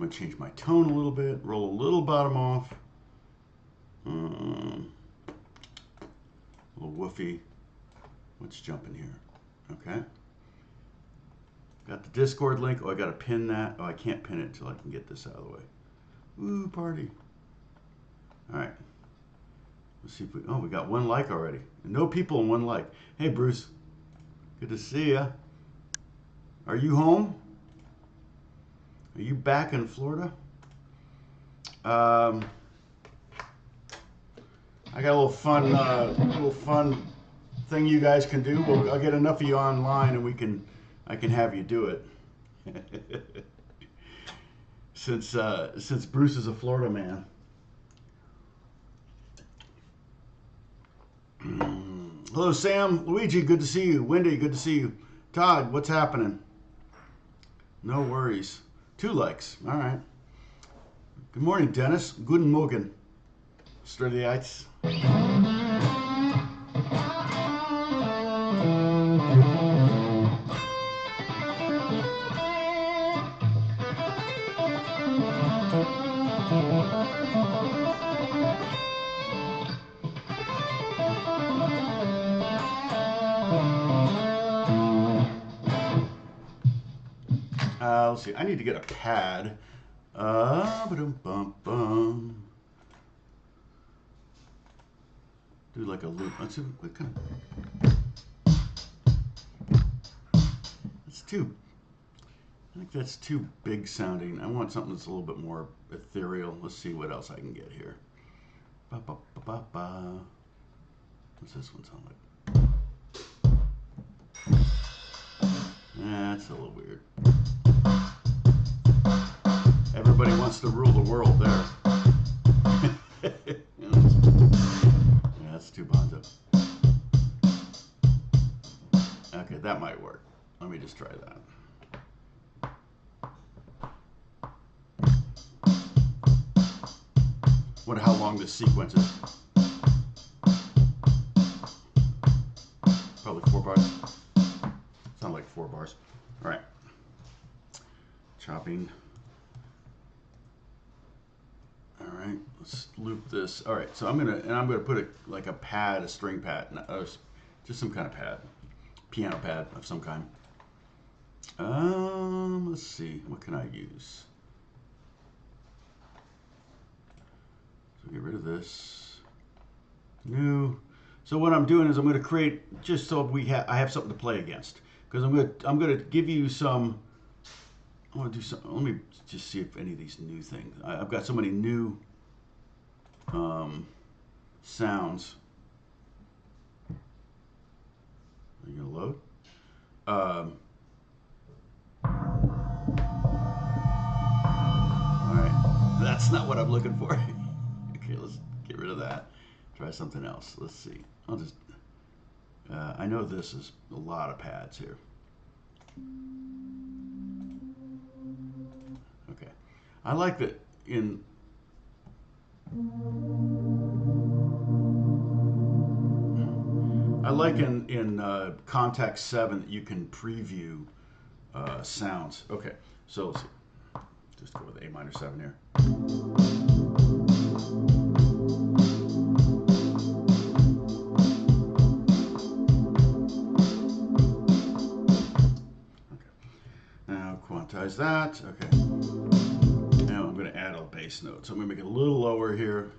going to change my tone a little bit, roll a little bottom off. A little woofy. Let's jump in here. Okay. Got the Discord link. Oh, I got to pin that. Oh, I can't pin it until I can get this out of the way. Ooh, party. All right. Let's see if we, oh, we got 1 like already. No people and 1 like. Hey, Bruce. Good to see ya. Are you home? Are you back in Florida? I got a little fun thing you guys can do. Well, I'll get enough of you online, and I can have you do it. Since Bruce is a Florida man. Hello, Sam, Luigi, good to see you. Wendy, good to see you. Todd, what's happening? No worries. 2 likes. All right. Good morning, Dennis. Guten Morgen. Strahle. Let's see. I need to get a pad. Ba-dum-bum-bum. Do like a loop. Let's see what kind of. That's too. I think that's too big sounding. I want something that's a little bit more ethereal. Let's see what else I can get here. Ba, ba, ba, ba, ba. What's this one sound like? That's a little weird. Everybody wants to rule the world there. Yeah, that's too bonzo. Okay, that might work. Let me just try that. Wonder how long this sequence is. Probably 4 bars. Sound like 4 bars. All right. Chopping. All right, let's loop this. All right, so I'm gonna put a pad, a string pad, just some kind of pad, piano pad of some kind. Let's see, what can I use? So get rid of this. New. So what I'm doing is I'm gonna create just so I have something to play against, because I'm gonna give you some. I want to do something. Let me just see if any of these new things. I've got so many new sounds. Are you gonna load? All right, that's not what I'm looking for. Okay, let's get rid of that. Try something else. Let's see. I'll just. I know this is a lot of pads here. Okay, I like that in Contact 7 that you can preview sounds. Okay, so let's see. Just go with A minor 7 here. Okay, now quantize that. Okay. Now I'm going to add a bass note. So I'm going to make it a little lower here.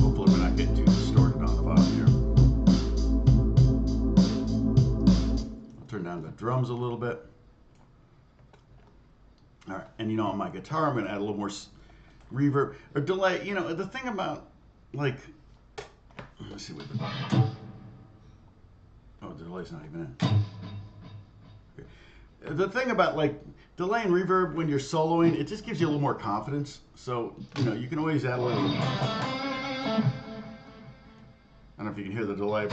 Hopefully we're not getting too distorted on the bottom here. I'll turn down the drums a little bit. All right, and on my guitar I'm going to add a little more reverb or delay. The thing about let's see what oh, the delay's not even in. Okay. The thing about delay and reverb when you're soloing, it just gives you a little more confidence. So, you can always add a little. I don't know if you can hear the delay.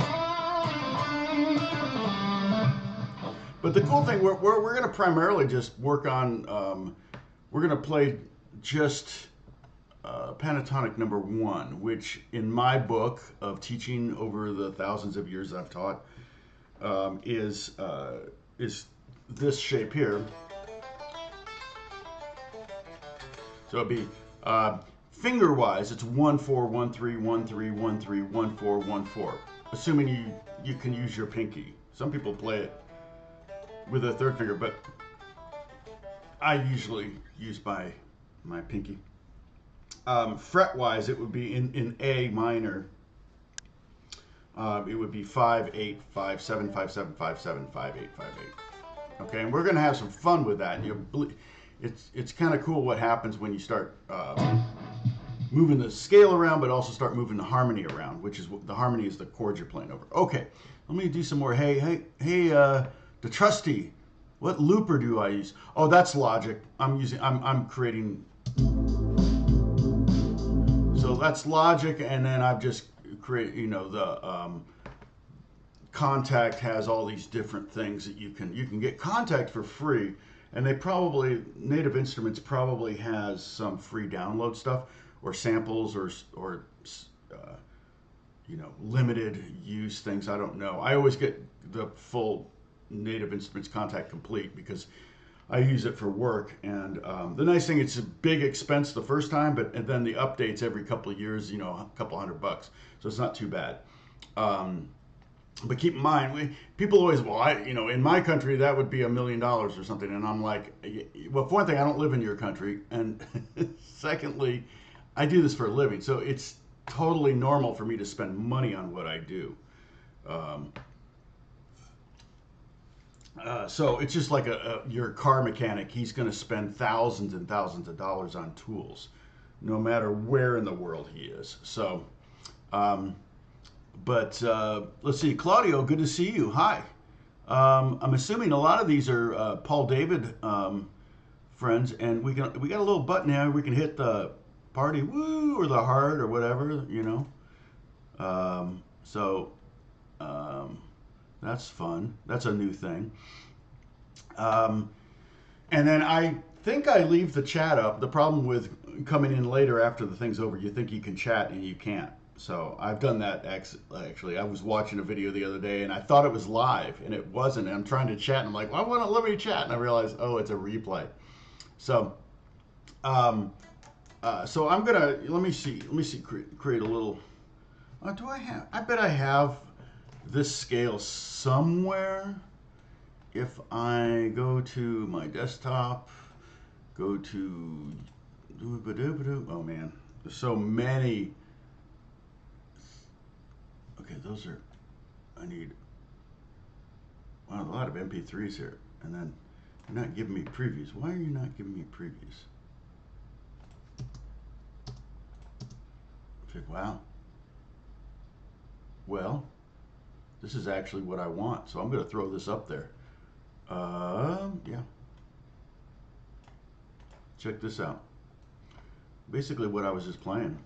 But the cool thing, we're going to primarily just work on, we're going to play just Pentatonic number 1, which in my book of teaching over the thousands of years I've taught, is this shape here. So it'd be finger-wise, it's 1 4 1 3 1 3 1 3 1 4 1 4. Assuming you can use your pinky. Some people play it with a third finger, but I usually use my pinky. Fret-wise, it would be in A minor. It would be 5 8 5 7 5 7 5 7 5 8 5 8. Okay, and we're gonna have some fun with that. And it's kind of cool what happens when you start moving the scale around, but also start moving the harmony around, which is the harmony is the chords you're playing over. Okay, let me do some more. Hey, the trusty, what looper do I use? Oh, that's Logic. I'm creating. So that's Logic, and then I've just created, the Contact has all these different things that you can get Contact for free, and Native Instruments probably has some free download stuff or samples or limited use things. I don't know. I always get the full Native Instruments Contact Complete because I use it for work, and the nice thing, it's a big expense the first time, and then the updates every couple of years, a couple $100, so it's not too bad. But keep in mind, people always, in my country that would be $1 million or something, and I'm like, well, for one thing, I don't live in your country, and secondly, I do this for a living, so it's totally normal for me to spend money on what I do. So it's just like your car mechanic. He's going to spend thousands and thousands of dollars on tools, no matter where in the world he is. So, let's see. Claudio, good to see you. Hi. I'm assuming a lot of these are Paul David friends, and we got a little button here. We can hit the party woo or the heart or whatever, that's fun. That's a new thing. And then I think I leave the chat up. The problem with coming in later after the thing's over, you think you can chat and you can't. So I've done that actually. I was watching a video the other day and I thought it was live and it wasn't. And I'm trying to chat and I'm like, well, why won't it let me chat? And I realized, oh, it's a replay. So, so I'm gonna let me see. Create a little. Do I have? I bet I have this scale somewhere. If I go to my desktop, go to, oh man, there's so many. Okay, those are, I need, wow, a lot of MP3s here. And then you're not giving me previews. Why are you not giving me previews? Wow. Well, this is actually what I want, so I'm going to throw this up there. Yeah. Check this out. Basically what I was just playing.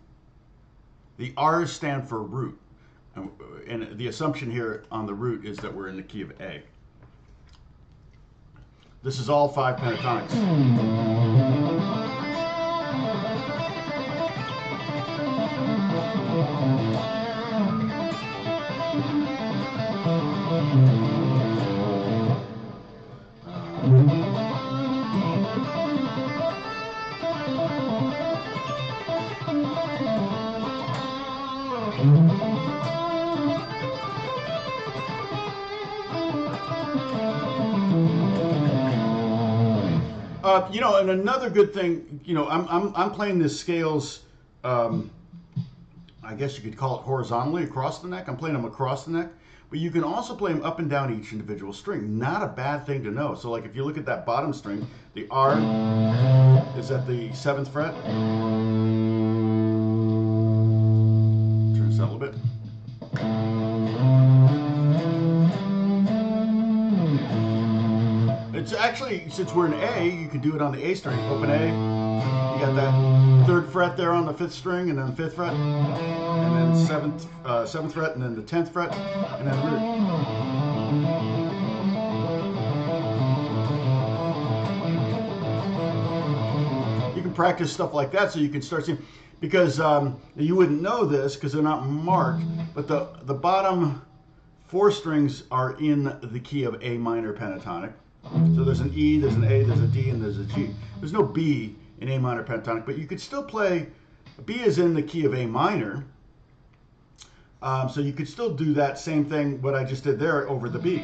The R's stand for root. And the assumption here on the root is that we're in the key of A. This is all 5 pentatonics. And another good thing, I'm playing this scales, I guess you could call it horizontally across the neck. I'm playing them across the neck, but you can also play them up and down each individual string. Not a bad thing to know. So like if you look at that bottom string, the R is at the 7th fret. Turn this out a little bit. It's actually, since we're in A, you can do it on the A string. Open A, you got that 3rd fret there on the 5th string, and then 5th fret, and then 7th fret, and then the 10th fret, and then root. You can practice stuff like that so you can start seeing, because you wouldn't know this because they're not marked, but the bottom 4 strings are in the key of A minor pentatonic. So there's an E, there's an A, there's a D, and there's a G. There's no B in A minor pentatonic, but you could still play, B is in the key of A minor. So you could still do that same thing, what I just did there, over the B.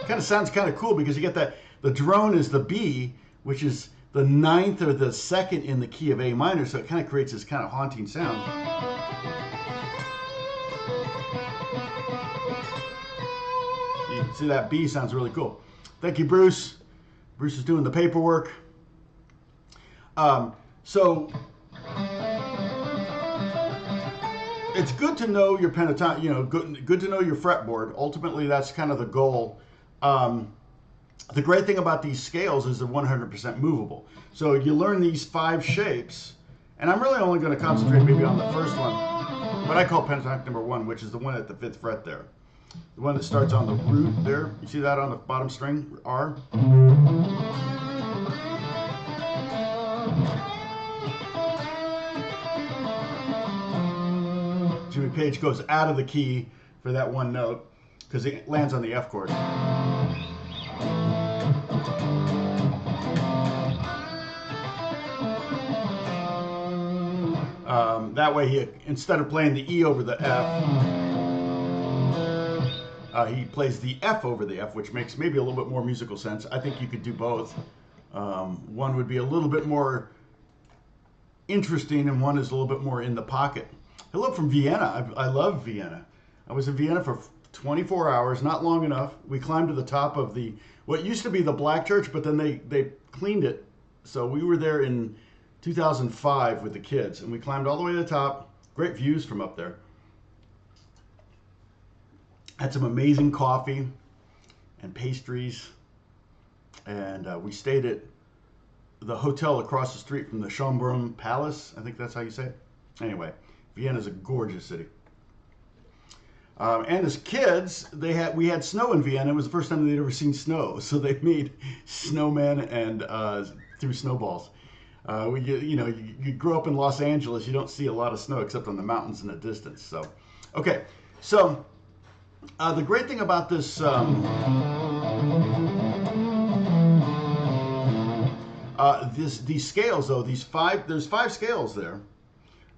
Kind of sounds kind of cool because you get that, the drone is the B, which is the 9th or the 2nd in the key of A minor, so it kind of creates this kind of haunting sound. You can see that B sounds really cool. Thank you, Bruce. Bruce is doing the paperwork. So it's good to know your pentatonic, you know, good to know your fretboard. Ultimately, that's kind of the goal. The great thing about these scales is they're 100% movable. So you learn these 5 shapes, and I'm really only going to concentrate maybe on the first one, what I call pentatonic number 1, which is the one at the 5th fret there. The one that starts on the root there. You see that on the bottom string, R? Jimmy Page goes out of the key for that one note because it lands on the F chord. That way, he, instead of playing the E over the F, he plays the F over the F, which makes maybe a little bit more musical sense. I think you could do both. One would be a little bit more interesting, and one is a little bit more in the pocket. Hello from Vienna. I love Vienna. I was in Vienna for 24 hours, not long enough. We climbed to the top of the, what used to be the Black Church, but then they cleaned it. So we were there in 2005 with the kids, and we climbed all the way to the top. Great views from up there. Had some amazing coffee and pastries, and we stayed at the hotel across the street from the Schönbrunn Palace. I think that's how you say it. Anyway, Vienna's a gorgeous city. And as kids, we had snow in Vienna. It was the first time they'd ever seen snow, so they made snowmen and threw snowballs. You grow up in Los Angeles, you don't see a lot of snow except on the mountains in the distance. So, okay, so the great thing about this these scales, though, there's 5 scales there.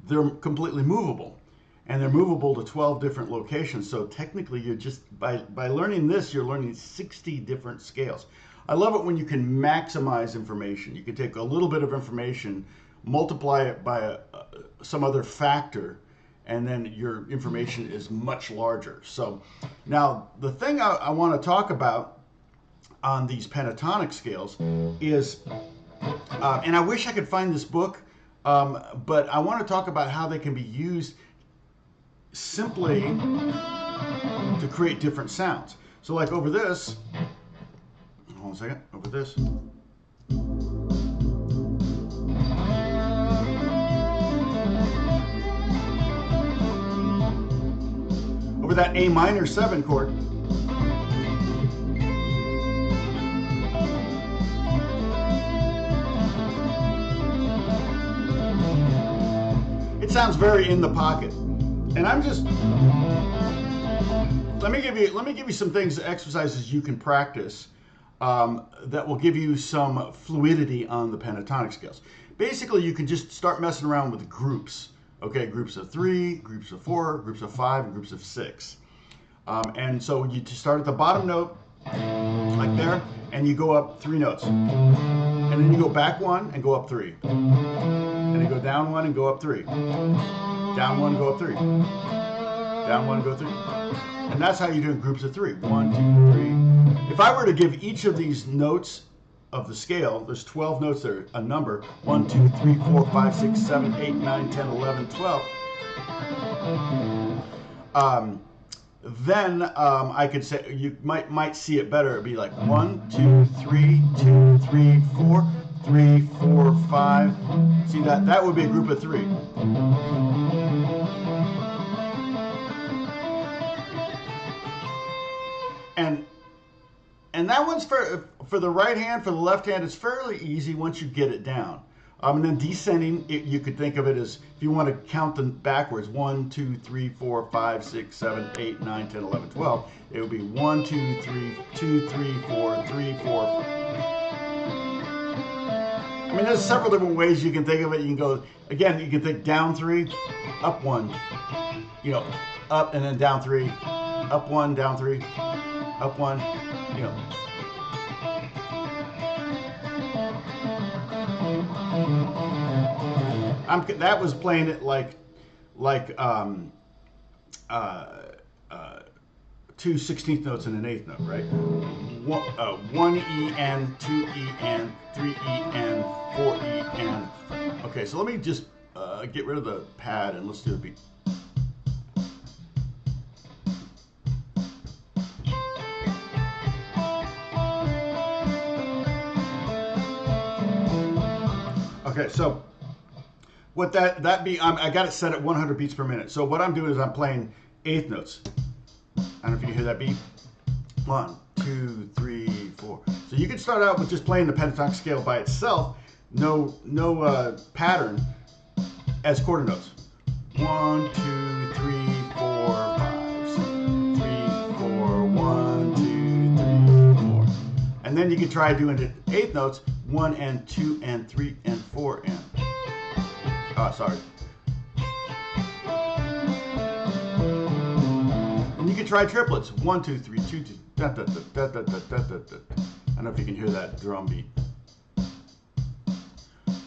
They're completely movable, and they're movable to 12 different locations. So technically, you're just by learning this, you're learning 60 different scales. I love it when you can maximize information. You can take a little bit of information, multiply it by some other factor, and then your information is much larger. So now the thing I want to talk about on these pentatonic scales is, and I wish I could find this book, but I want to talk about how they can be used simply to create different sounds. So like over this, hold on a second, over this. Over that A minor 7 chord. It sounds very in the pocket. And I'm just, let me give you some things, exercises you can practice that will give you some fluidity on the pentatonic scales. Basically, you can just start messing around with groups. Okay, groups of 3, groups of 4, groups of 5, and groups of 6. And so you just start at the bottom note, like there, and you go up 3 notes. And then you go back 1 and go up 3. And you go down 1 and go up 3. Down 1 and go up 3. Down 1 and go 3. And that's how you do in groups of 3. 1, 2, 3. If I were to give each of these notes of the scale, there's 12 notes there, a number. 1, 2, 3, 4, 5, 6, 7, 8, 9, 10, 11, 12. Then I could say, you might see it better. It'd be like 1, 2, 3, 2, 3, 4, 3, 4, 5. See that? That would be a group of 3. And that one's for the right hand. For the left hand, it's fairly easy once you get it down. And then descending, you could think of it as, if you want to count them backwards, 1, 2, 3, 4, 5, 6, 7, 8, 9, 10, 11, 12. It would be 1, 2, 3, 2, 3, 4, 3, 4. I mean, there's several different ways you can think of it. You can go, again, you can think down 3, up 1, you know, up and then down 3, up 1, down 3, up 1, you know. That was playing it like 2 16th notes and an 8th note, right? 1 E and 2 E and 3 E and 4 E and. Okay, so let me just get rid of the pad and let's do the beat. Okay, so what that beat, I got it set at 100 beats per minute. So what I'm doing is I'm playing 8th notes. I don't know if you can hear that beat. 1, 2, 3, 4. So you can start out with just playing the pentatonic scale by itself, no pattern, as quarter notes. 1, 2, 3, 4, 5, 6, 3, 4, 1, 2, 3, 4. And then you can try doing it 8th notes, 1 and 2 and 3 and 4 and. Sorry. And you can try triplets. 1, 2, 3, 2, 2. Da, da, da, da, da, da, da, da. I don't know if you can hear that drum beat.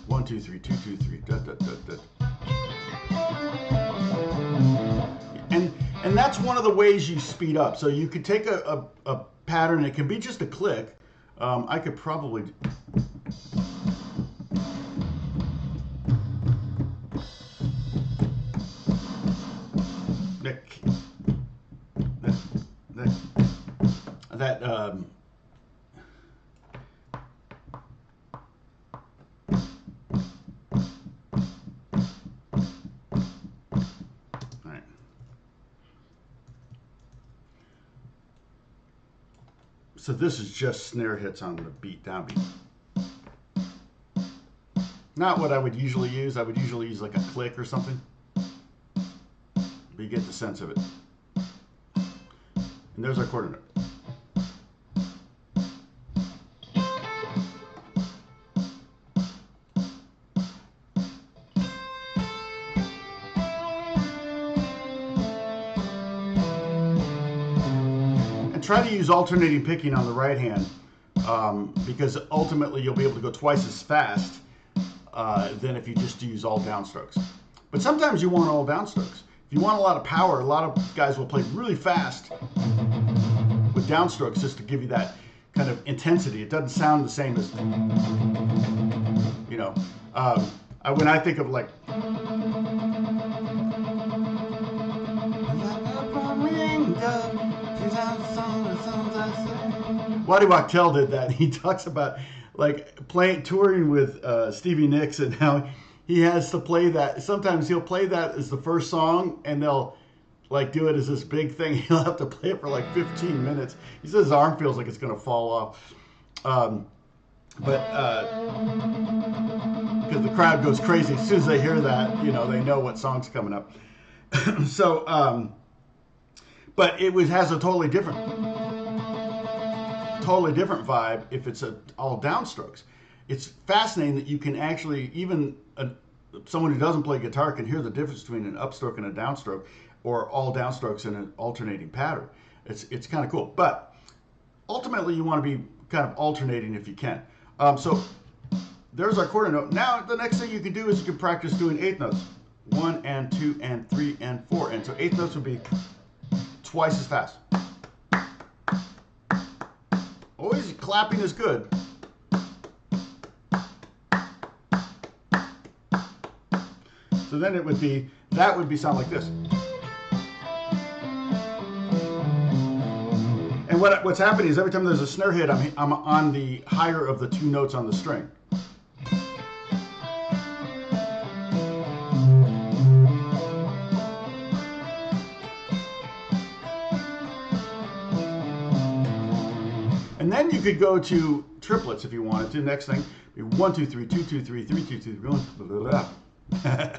1, 2, 3, 2, 2, 3. Da, da, da, da. And that's one of the ways you speed up. So you could take a pattern. It can be just a click. I could probably. That all right. So this is just snare hits on the beat, downbeat. Not what I would usually use. I would usually use like a click or something. But you get the sense of it. And there's our quarter note. Try to use alternating picking on the right hand because ultimately you'll be able to go twice as fast than if you just use all downstrokes. But sometimes you want all downstrokes. If you want a lot of power, a lot of guys will play really fast with downstrokes just to give you that kind of intensity. It doesn't sound the same as, you know, when I think of like, Waddy Wachtel did that. He talks about like touring with Stevie Nicks and how he has to play that. Sometimes he'll play that as the first song and they'll like do it as this big thing. He'll have to play it for like 15 minutes. He says his arm feels like it's going to fall off. Because the crowd goes crazy as soon as they hear that, you know, they know what song's coming up. So, but it has a totally different vibe if it's all downstrokes. It's fascinating that you can actually, even someone who doesn't play guitar can hear the difference between an upstroke and a downstroke, or all downstrokes in an alternating pattern. It's kind of cool. But ultimately, you want to be kind of alternating if you can. So there's our quarter note. Now the next thing you can do is you can practice doing 8th notes. 1 and 2 and 3 and 4. And so 8th notes would be twice as fast. Always clapping is good. So then it would be, that would be sound like this. And what's happening is every time there's a snare hit, I'm on the higher of the 2 notes on the string. And then you could go to triplets if you wanted to, next thing, 1, 2, 3, 2, 2, 3, 3, 2, 2, 3, 1, blah, blah, blah.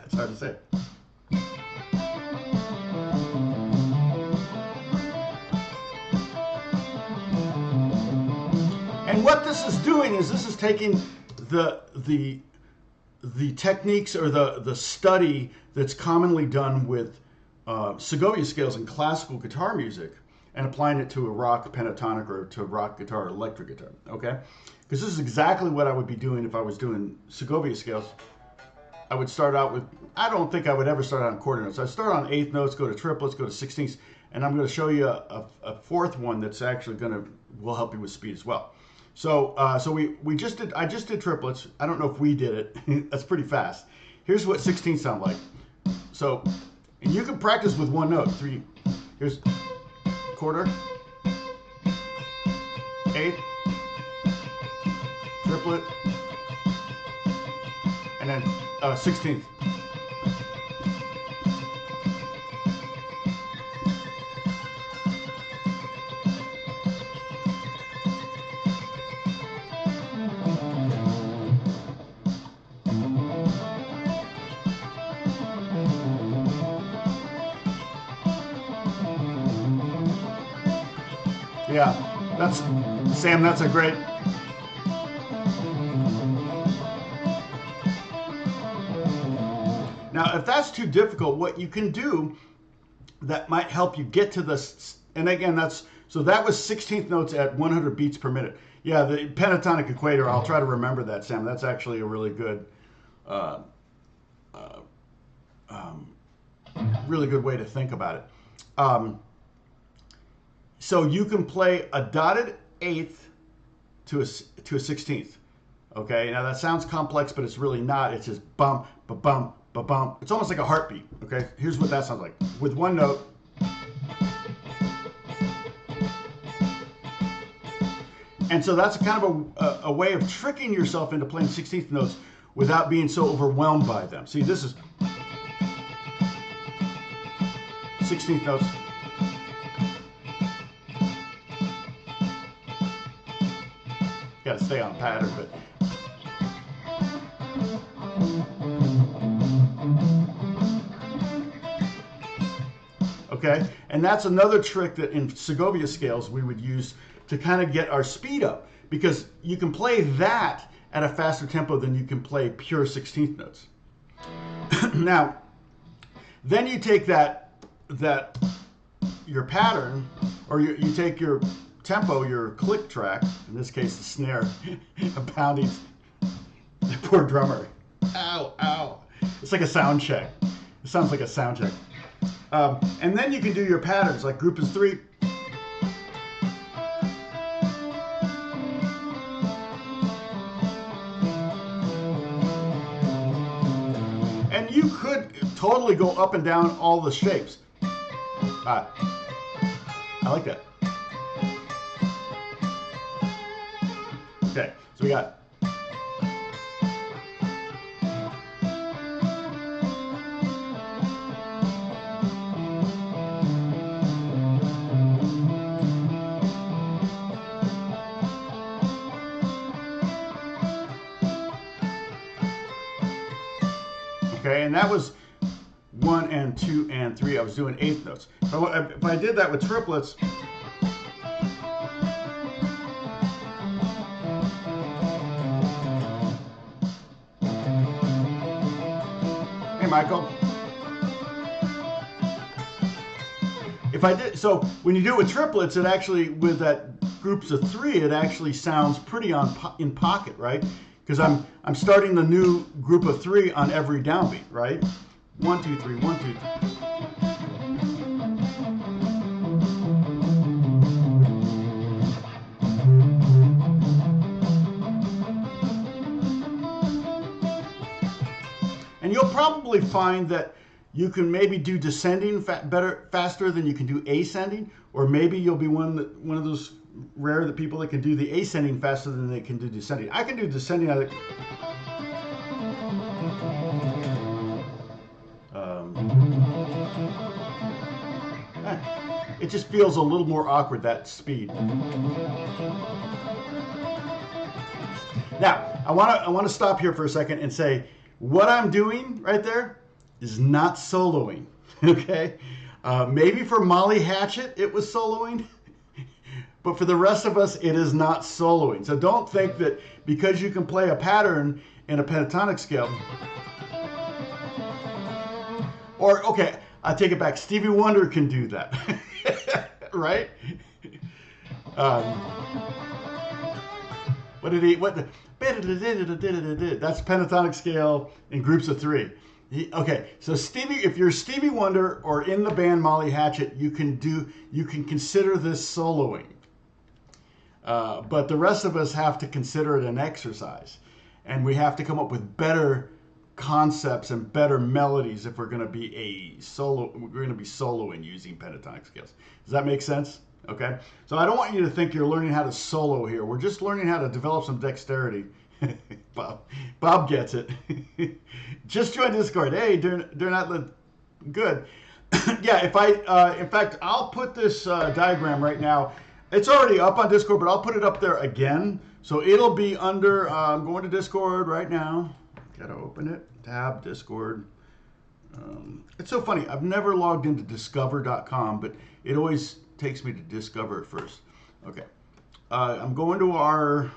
It's hard to say. And what this is doing is this is taking the techniques or the study that's commonly done with Segovia scales in classical guitar music and applying it to a rock pentatonic or to a rock guitar or electric guitar, okay? Because this is exactly what I would be doing if I was doing Segovia scales. I would start out with, I don't think I would ever start on quarter notes. I start on eighth notes, go to triplets, go to sixteenths, and I'm going to show you a fourth one that's actually will help you with speed as well. So I just did triplets. I don't know if we did it. That's pretty fast. Here's what 16ths sound like. So, and you can practice with one note. Here's quarter, eighth, triplet, and then 16th. Yeah, Sam, that's a great. Now, if that's too difficult, what you can do that might help you get to this, and again, so that was 16th notes at 100 beats per minute. Yeah, the pentatonic equator, I'll try to remember that, Sam. That's actually a really good, really good way to think about it. So you can play a dotted eighth to a 16th. Okay, now that sounds complex, but it's really not. It's just bump, ba-bump, ba-bump. It's almost like a heartbeat. Okay, here's what that sounds like. With one note. And so that's kind of a way of tricking yourself into playing 16th notes without being so overwhelmed by them. See, this is 16th notes. Got to stay on pattern, but okay, and that's another trick that in Segovia scales we would use to kind of get our speed up, because you can play that at a faster tempo than you can play pure 16th notes. Now, then you take that your pattern, or you take your tempo, your click track, in this case the snare, pounding the poor drummer. Ow, ow. It's like a sound check. It sounds like a sound check. And then you can do your patterns, like group is 3. And you could totally go up and down all the shapes. I like that. Okay, so we got okay, and that was 1 and 2 and 3. I was doing eighth notes. If I did that with triplets, Michael. If I did, so when you do it with triplets, it actually, with that groups of 3, it actually sounds pretty in pocket, right? Because I'm starting the new group of 3 on every downbeat, right? 1, 2, 3, 1, 2, 3. And you'll probably find that you can maybe do descending faster than you can do ascending, or maybe you'll be one of those rare people that can do the ascending faster than they can do descending. I can do descending. It just feels a little more awkward, that speed. Now, I want to stop here for a second and say what I'm doing right there is not soloing. Okay, maybe for Molly Hatchet it was soloing, but for the rest of us it is not soloing. So don't think that because you can play a pattern in a pentatonic scale, or okay, I take it back. Stevie Wonder can do that, right? What did he? What? That's pentatonic scale in groups of three. Okay, so Stevie, if you're Stevie Wonder or in the band Molly Hatchet, you can consider this soloing. But the rest of us have to consider it an exercise, and we have to come up with better concepts and better melodies if we're going to be soloing using pentatonic scales. Does that make sense? Okay, so I don't want you to think you're learning how to solo here. We're just learning how to develop some dexterity. Bob gets it. Just join Discord. Hey, they're not good. Yeah, in fact, I'll put this diagram right now. It's already up on Discord, but I'll put it up there again. So it'll be under, I'm going to Discord right now. Gotta open it, tab, Discord. It's so funny, I've never logged into discover.com, but it always takes me to Discover first. Okay, I'm going to our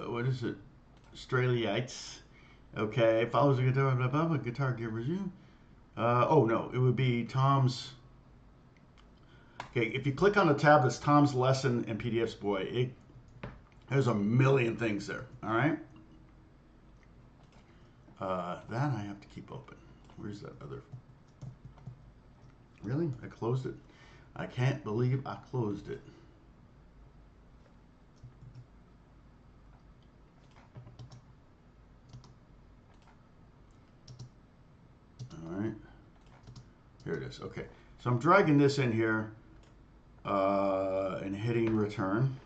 what is it? Strahleites. Okay, follows the guitar, blah, blah, blah, guitar gear review. Oh no, it would be Tom's. Okay, if you click on the tab that's Tom's lesson and PDFs, boy, there's a million things there. All right. That I have to keep open. Where's that other? Really? I closed it. I can't believe I closed it. All right. Here it is. Okay. So I'm dragging this in here and hitting return.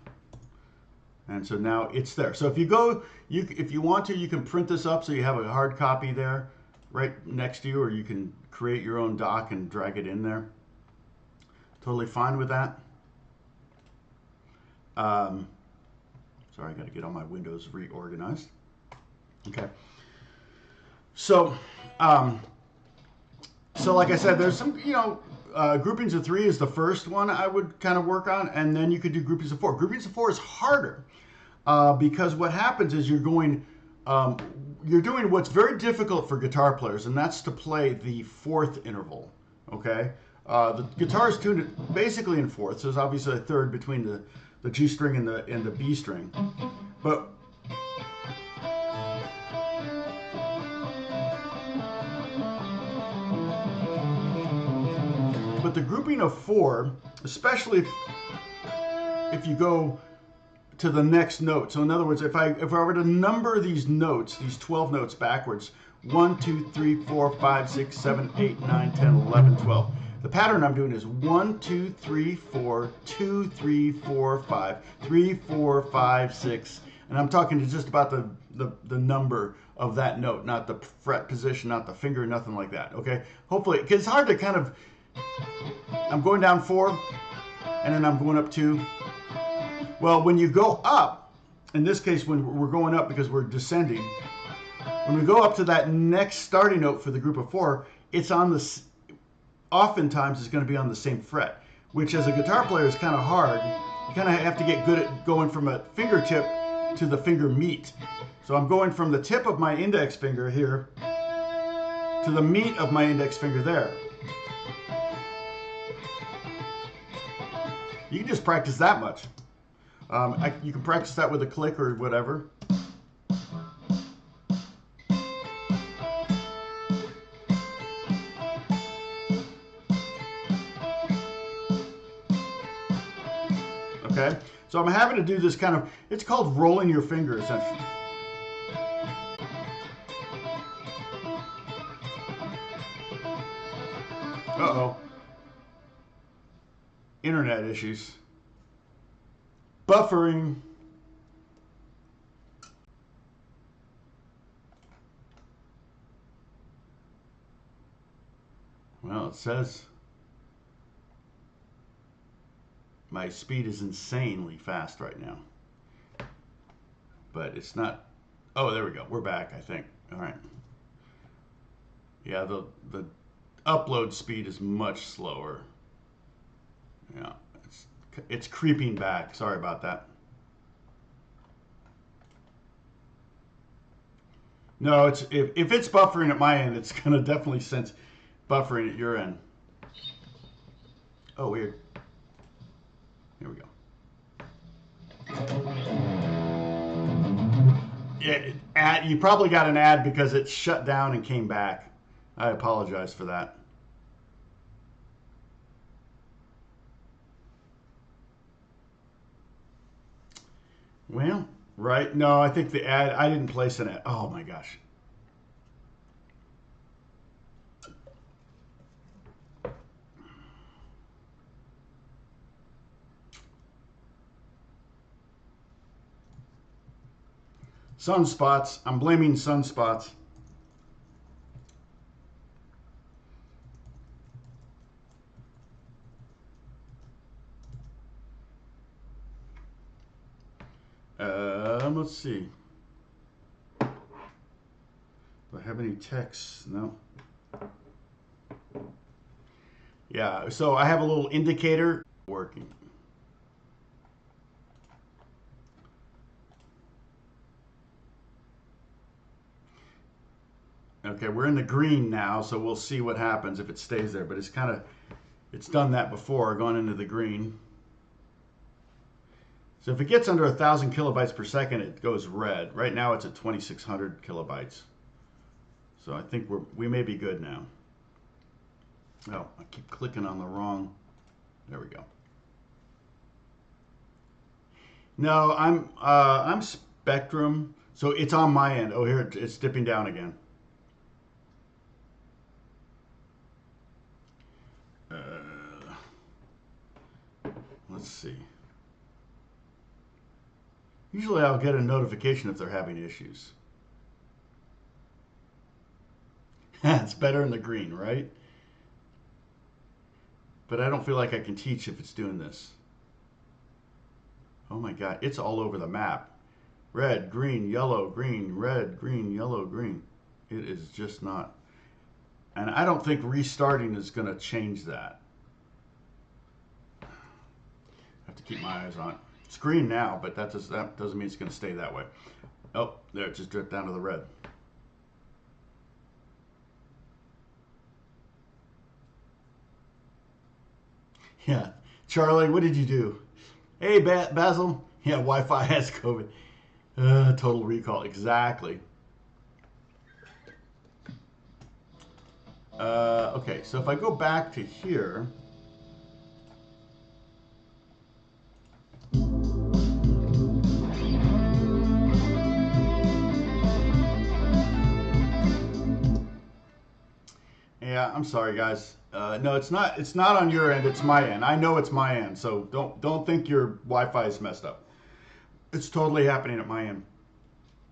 And so now it's there. So if you go, if you want to, you can print this up so you have a hard copy there right next to you, or you can create your own doc and drag it in there. Totally fine with that. Sorry, I got to get all my windows reorganized. Okay. So, like I said, there's some, groupings of three is the first one I would kind of work on, and then you could do groupings of four. Groupings of four is harder because what happens is you're doing what's very difficult for guitar players, and that's to play the fourth interval. Okay, the guitar is tuned basically in fourths. There's obviously a third between the G string and the B string, but the grouping of four, especially if you go to the next note. So in other words, if I were to number these notes, these 12 notes backwards, 1, 2, 3, 4, 5, 6, 7, 8, 9, 10, 11, 12. The pattern I'm doing is 1, 2, 3, 4, 2, 3, 4, 5, 3, 4, 5, 6. And I'm talking to just about the number of that note, not the fret position, not the finger, nothing like that. Okay? Hopefully, because it's hard to kind of, I'm going down 4, and then I'm going up 2. Well, when you go up, in this case, when we're going up because we're descending, when we go up to that next starting note for the group of 4, it's on the, oftentimes it's going to be on the same fret, which as a guitar player is kind of hard. You kind of have to get good at going from a fingertip to the finger meat. So I'm going from the tip of my index finger here to the meat of my index finger there. You can just practice that much. You can practice that with a click or whatever. Okay, so I'm having to do this kind of, it's called rolling your finger essentially. Uh-oh. Internet issues. Buffering. Well, it says My speed is insanely fast right now. But it's not. Oh, there we go. We're back, I think. All right. Yeah, the upload speed is much slower. Yeah, it's creeping back. Sorry about that. No, it's if it's buffering at my end, it's gonna definitely sense buffering at your end. Oh, weird. Here we go. Yeah, you probably got an ad because it shut down and came back. I apologize for that. Well, right. No, I think the ad, I didn't place an ad. Oh my gosh. Sunspots. I'm blaming sunspots. Let's see. Do I have any texts? No. Yeah, so I have a little indicator working. Okay, we're in the green now, so we'll see what happens if it stays there. But it's done that before, gone into the green. So if it gets under 1,000 kilobytes per second, it goes red. Right now it's at 2,600 kilobytes. So I think we may be good now. Oh, I keep clicking on the wrong. There we go. No, I'm Spectrum, so it's on my end. Oh, here it's dipping down again. Let's see. Usually I'll get a notification if they're having issues. It's better in the green, right? But I don't feel like I can teach if it's doing this. Oh my God, it's all over the map. Red, green, yellow, green, red, green, yellow, green. It is just not. And I don't think restarting is going to change that. I have to keep my eyes on it. It's green now, but that doesn't mean it's going to stay that way. Oh, there, it just dripped down to the red. Yeah. Charlie, what did you do? Hey, Basil. Yeah, Wi-Fi has COVID. Total recall. Exactly. Okay, so if I go back to here... Yeah, I'm sorry, guys. No, it's not. It's not on your end. It's my end. I know it's my end. So don't think your Wi-Fi is messed up. It's totally happening at my end,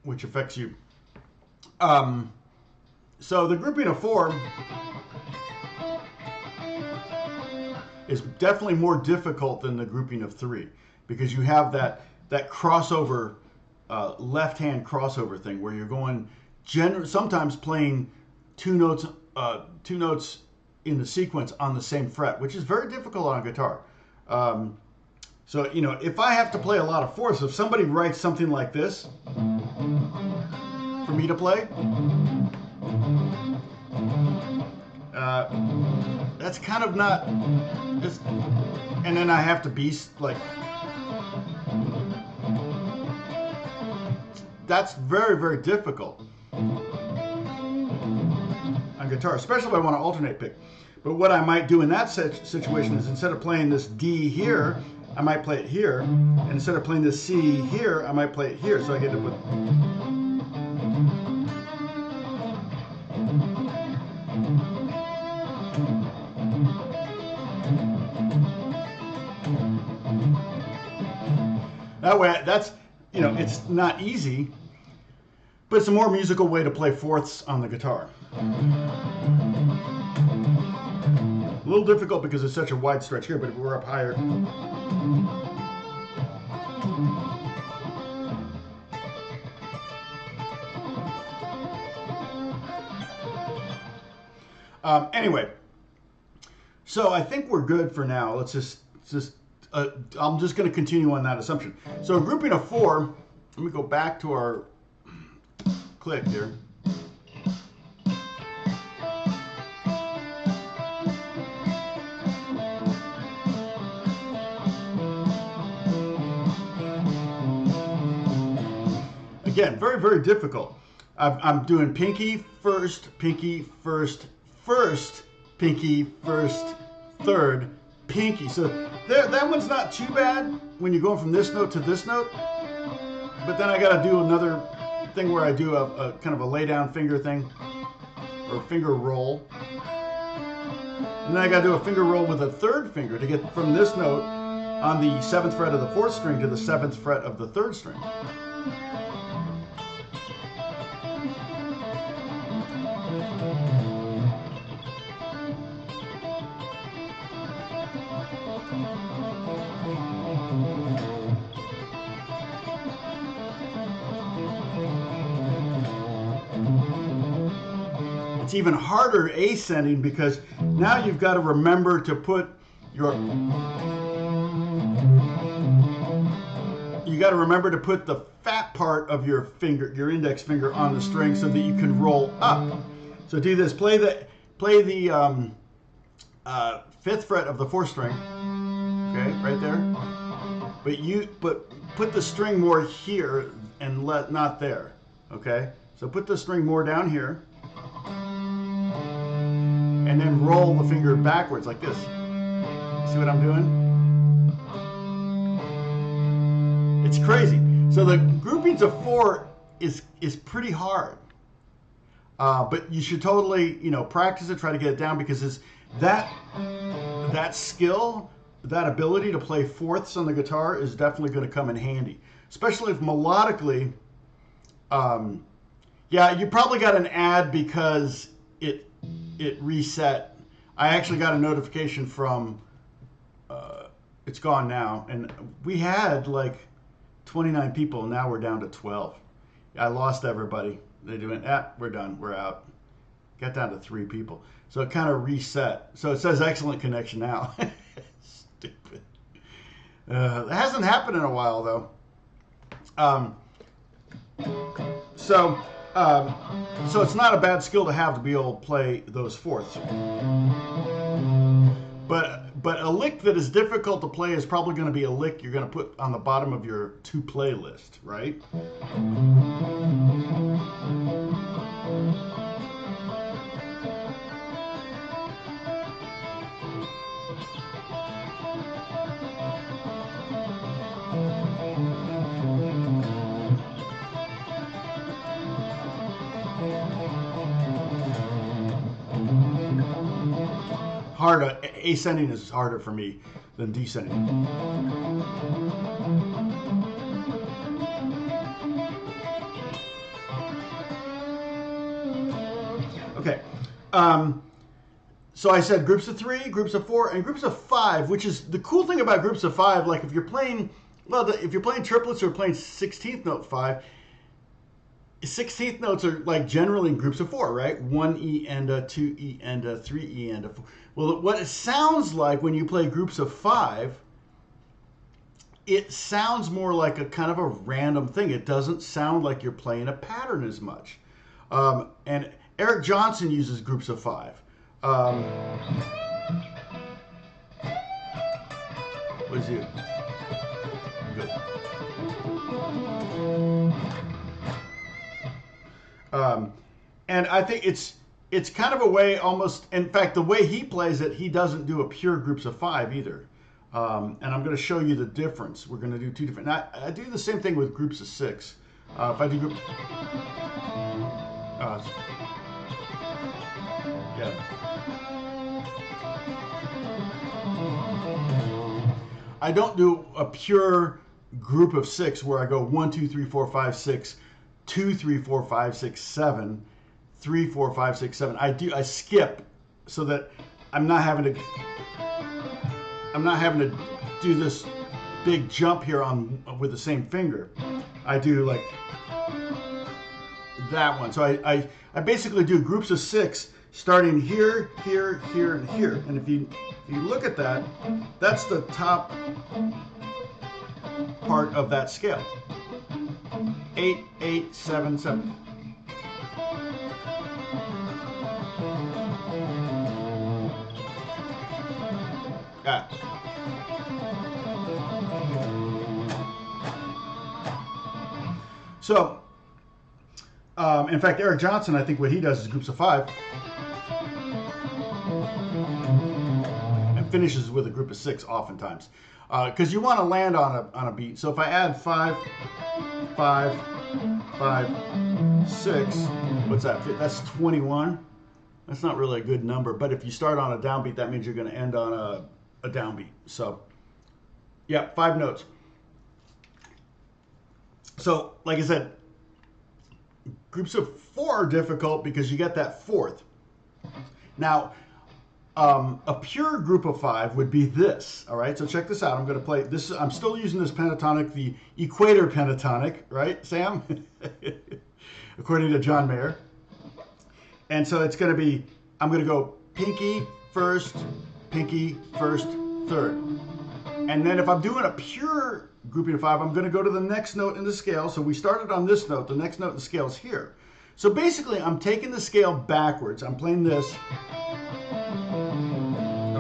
which affects you. So the grouping of 4 is definitely more difficult than the grouping of 3 because you have that crossover, left-hand crossover thing where you're going sometimes playing two notes in the sequence on the same fret, which is very difficult on guitar. So, you know, if I have to play a lot of 4ths, if somebody writes something like this for me to play, that's kind of not, and then I have to be like, that's very, very difficult on guitar, especially if I want to alternate pick. But what I might do in that situation is instead of playing this D here, I might play it here, and instead of playing this C here, I might play it here, so I get to put... That way, that's, you know, it's not easy, but it's a more musical way to play 4ths on the guitar. A little difficult because it's such a wide stretch here, but if we're up higher. Anyway, so I think we're good for now. Let's just I'm just going to continue on that assumption. So a grouping of 4, let me go back to our click here. Again, very, very difficult. I'm doing pinky first, pinky first, first, pinky first, third, pinky. So that one's not too bad when you're going from this note to this note. But then I got to do another thing where I do a kind of a lay down finger thing, or finger roll. And then I got to do a finger roll with a third finger to get from this note on the 7th fret of the 4th string to the 7th fret of the 3rd string. It's even harder ascending because now you've got to remember to put your the fat part of your finger, your index finger, on the string so that you can roll up. So do this. Play the 5th fret of the 4th string. Okay, right there. But put the string more here and not there. Okay. So put the string more down here. And then roll the finger backwards like this. See what I'm doing? It's crazy. So the groupings of 4 is pretty hard. But you should totally, practice it, try to get it down, because that skill, that ability to play fourths on the guitar is definitely going to come in handy. Especially if melodically, yeah, you probably got an ad because it reset. I actually got a notification from, it's gone now, and we had like 29 people, now we're down to 12. I lost everybody. They went, we're done, we're out. Got down to 3 people. So it kind of reset. So it says excellent connection now. Stupid. It hasn't happened in a while though. So it's not a bad skill to have to be able to play those fourths. But a lick that is difficult to play is probably going to be a lick you're going to put on the bottom of your to play list, right? Ascending is harder for me than descending. Okay, so I said groups of 3, groups of 4, and groups of 5, which is the cool thing about groups of 5. Like if you're playing, if you're playing triplets or playing 16th note 5, 16th notes are like generally in groups of 4, right? 1 E and a 2 E and a 3 E and a 4. Well, what it sounds like when you play groups of 5, it sounds more like a kind of a random thing. It doesn't sound like you're playing a pattern as much. And Eric Johnson uses groups of 5. What is it? Good. And I think it's kind of a way almost, in fact, the way he plays it, he doesn't do a pure groups of 5 either. And I'm going to show you the difference. We're going to do 2 different. Now, I do the same thing with groups of 6. If I do group, yeah. I don't do a pure group of 6 where I go 1, 2, 3, 4, 5, 6, 2, 3, 4, 5, 6, 7, 3, 4, 5, 6, 7. I skip so that I'm not having to do this big jump here on with the same finger. I do like that one. So I basically do groups of 6 starting here, here, here, and here. And if you look at that, that's the top part of that scale. 8, 8, 7, 7. Yeah. So, in fact, Eric Johnson, I think what he does is groups of 5 and finishes with a group of 6 oftentimes. Because you want to land on a beat. So if I add 5, 5, 5, 6, what's that? That's 21. That's not really a good number. But if you start on a downbeat, that means you're going to end on a downbeat. So, yeah, 5 notes. So, like I said, groups of 4 are difficult because you get that 4th. Now, a pure group of 5 would be this. All right, so check this out. I'm going to play this. I'm still using this pentatonic, the equator pentatonic, right, Sam? According to John Mayer. And so it's going to be, I'm going to go pinky first, 3rd. And then if I'm doing a pure grouping of 5, I'm going to go to the next note in the scale. So we started on this note. The next note in the scale is here. So basically, I'm taking the scale backwards. I'm playing this.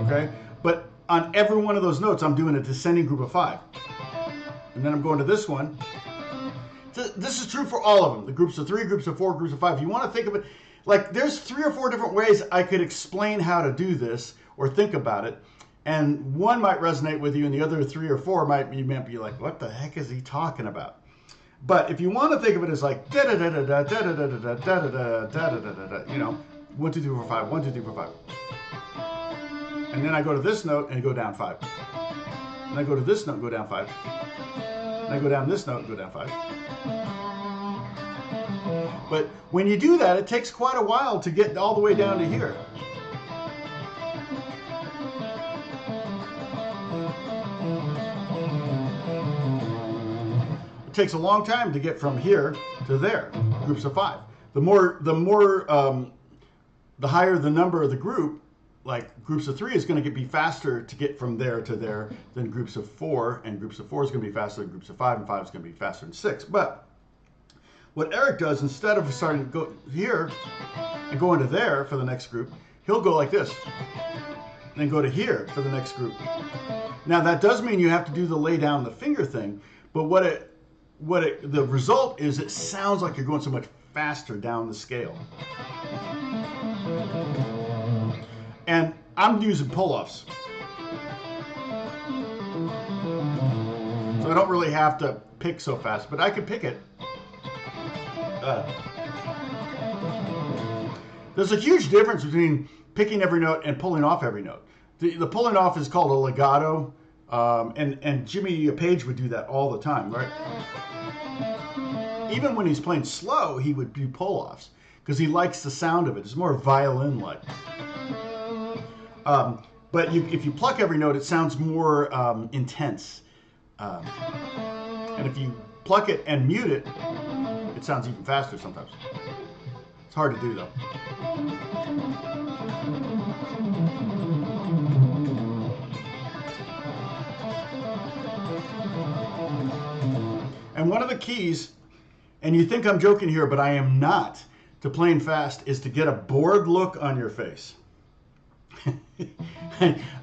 Okay? But on every one of those notes, I'm doing a descending group of 5. And then I'm going to this one. This is true for all of them. The groups of 3, groups of 4, groups of 5. You want to think of it like there's 3 or 4 different ways I could explain how to do this or think about it. And one might resonate with you, and the other 3 or 4 you might be like, what the heck is he talking about? But if you want to think of it as like da da da da da da da da da da da da da da da, you know, 1 2 3 4 5, 1 2 3 4 5. And then I go to this note and go down 5. And I go to this note and go down 5. And I go down this note and go down 5. But when you do that, it takes quite a while to get all the way down to here. It takes a long time to get from here to there, groups of 5. The higher the number of the group, like groups of 3 is going to be faster to get from there to there than groups of 4, and groups of 4 is going to be faster than groups of 5, and 5 is going to be faster than 6. But what Eric does, instead of starting to go here and go into there for the next group, he'll go like this, and then go to here for the next group. Now that does mean you have to do the lay down the finger thing, but the result is it sounds like you're going so much faster down the scale. And I'm using pull-offs. So I don't really have to pick so fast, but I can pick it. There's a huge difference between picking every note and pulling off every note. The pulling off is called a legato, and Jimmy Page would do that all the time, right? Even when he's playing slow, he would do pull-offs because he likes the sound of it. It's more violin-like. But if you pluck every note, it sounds more intense. And if you pluck it and mute it, it sounds even faster sometimes. It's hard to do, though. And one of the keys, and you think I'm joking here, but I am not, to playing fast is to get a bored look on your face.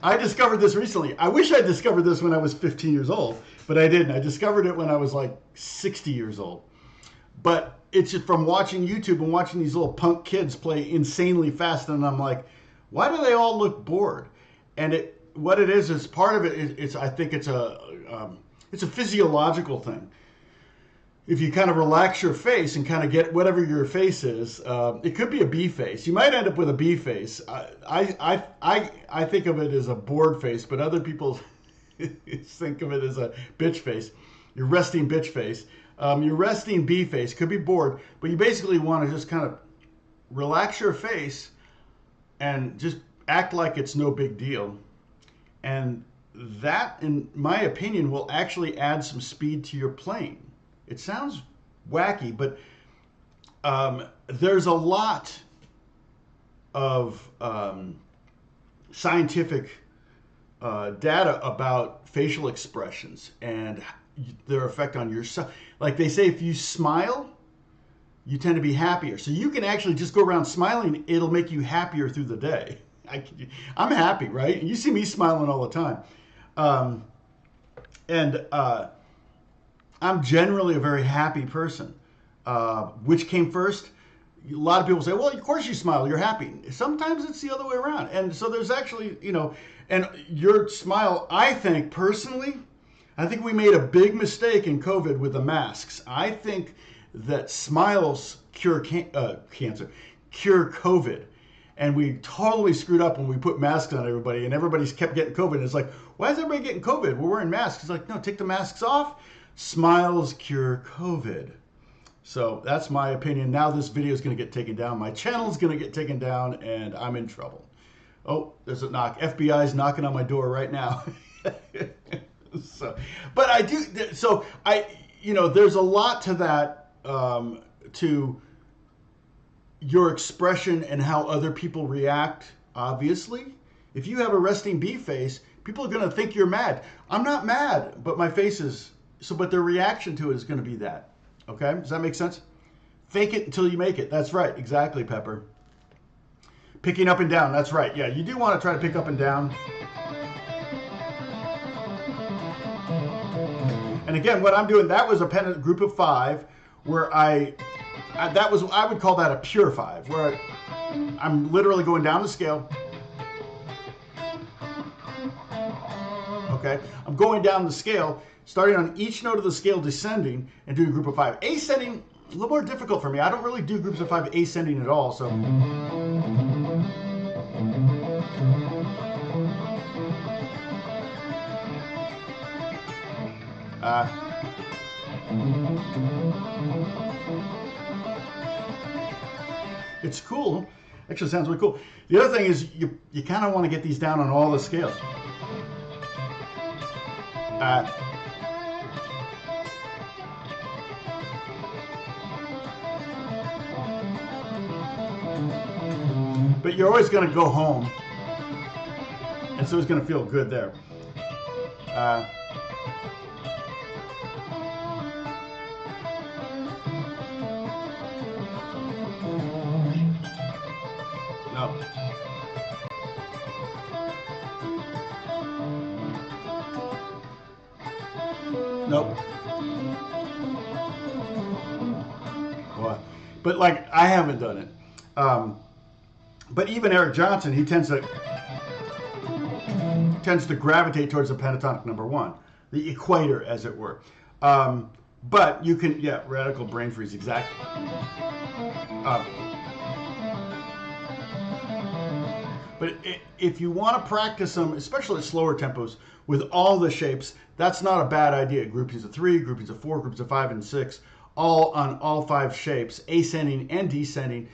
I discovered this recently. I wish I discovered this when I was 15 years old, but I didn't. I discovered it when I was like 60 years old. But it's from watching YouTube and watching these little punk kids play insanely fast, and I'm like, why do they all look bored? And what it is part of it. I think it's a physiological thing. If you kind of relax your face and kind of get whatever your face is, it could be a B face. You might end up with a B face. I think of it as a bored face, but other people think of it as a bitch face. Your resting bitch face. Your resting B face could be bored, but you basically want to just kind of relax your face and just act like it's no big deal. And that, in my opinion, will actually add some speed to your playing. It sounds wacky, but there's a lot of scientific data about facial expressions and their effect on yourself. Like they say, if you smile, you tend to be happier. So you can actually just go around smiling. It'll make you happier through the day. I'm happy, right? You see me smiling all the time. I'm generally a very happy person. Which came first? A lot of people say, well, of course you smile, you're happy. Sometimes it's the other way around. And so there's actually, and your smile, I think personally, I think we made a big mistake in COVID with the masks. I think that smiles cure cancer, cure COVID. And we totally screwed up when we put masks on everybody and everybody's kept getting COVID. And it's like, why is everybody getting COVID? We're wearing masks. It's like, no, take the masks off. Smiles cure COVID. So that's my opinion. Now this video is going to get taken down. My channel is going to get taken down and I'm in trouble. Oh, there's a knock. FBI's knocking on my door right now. But I do, there's a lot to that, to your expression and how other people react, obviously. If you have a resting bee face, people are going to think you're mad. I'm not mad, but my face is, but their reaction to it is going to be that. Okay, does that make sense? Fake it until you make it. That's right, exactly, Pepper. Picking up and down, that's right. Yeah, you do want to try to pick up and down. And again, what I'm doing, that was a group of 5 where I would call that a pure 5, where I'm literally going down the scale. Okay, I'm going down the scale, starting on each note of the scale descending and doing a group of 5. Ascending, a little more difficult for me. I don't really do groups of 5 ascending at all, so. It's cool. Actually sounds really cool. The other thing is you kind of want to get these down on all the scales. But you're always going to go home. And so it's going to feel good there. No. Nope. What? But like, I haven't done it. But even Eric Johnson, he tends to gravitate towards the pentatonic number 1, the equator, as it were. But you can, yeah, radical brain freeze, exactly. But if you want to practice them, especially at slower tempos, with all the shapes, that's not a bad idea. Groupings of 3, groupings of 4, groups of 5 and 6, all on all 5 shapes, ascending and descending,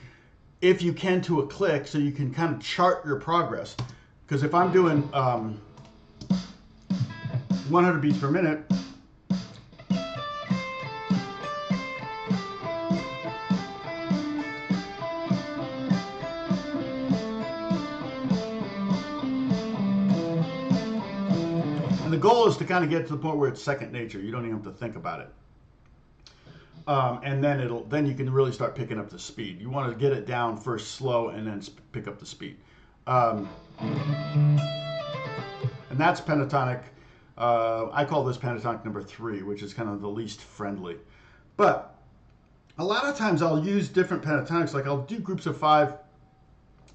if you can to a click, so you can kind of chart your progress. Because if I'm doing 100 beats per minute, and the goal is to kind of get to the point where it's second nature. You don't even have to think about it. And then you can really start picking up the speed. You want to get it down first slow and then pick up the speed. And that's pentatonic. I call this pentatonic number 3, which is kind of the least friendly. But a lot of times I'll use different pentatonics. Like I'll do groups of 5.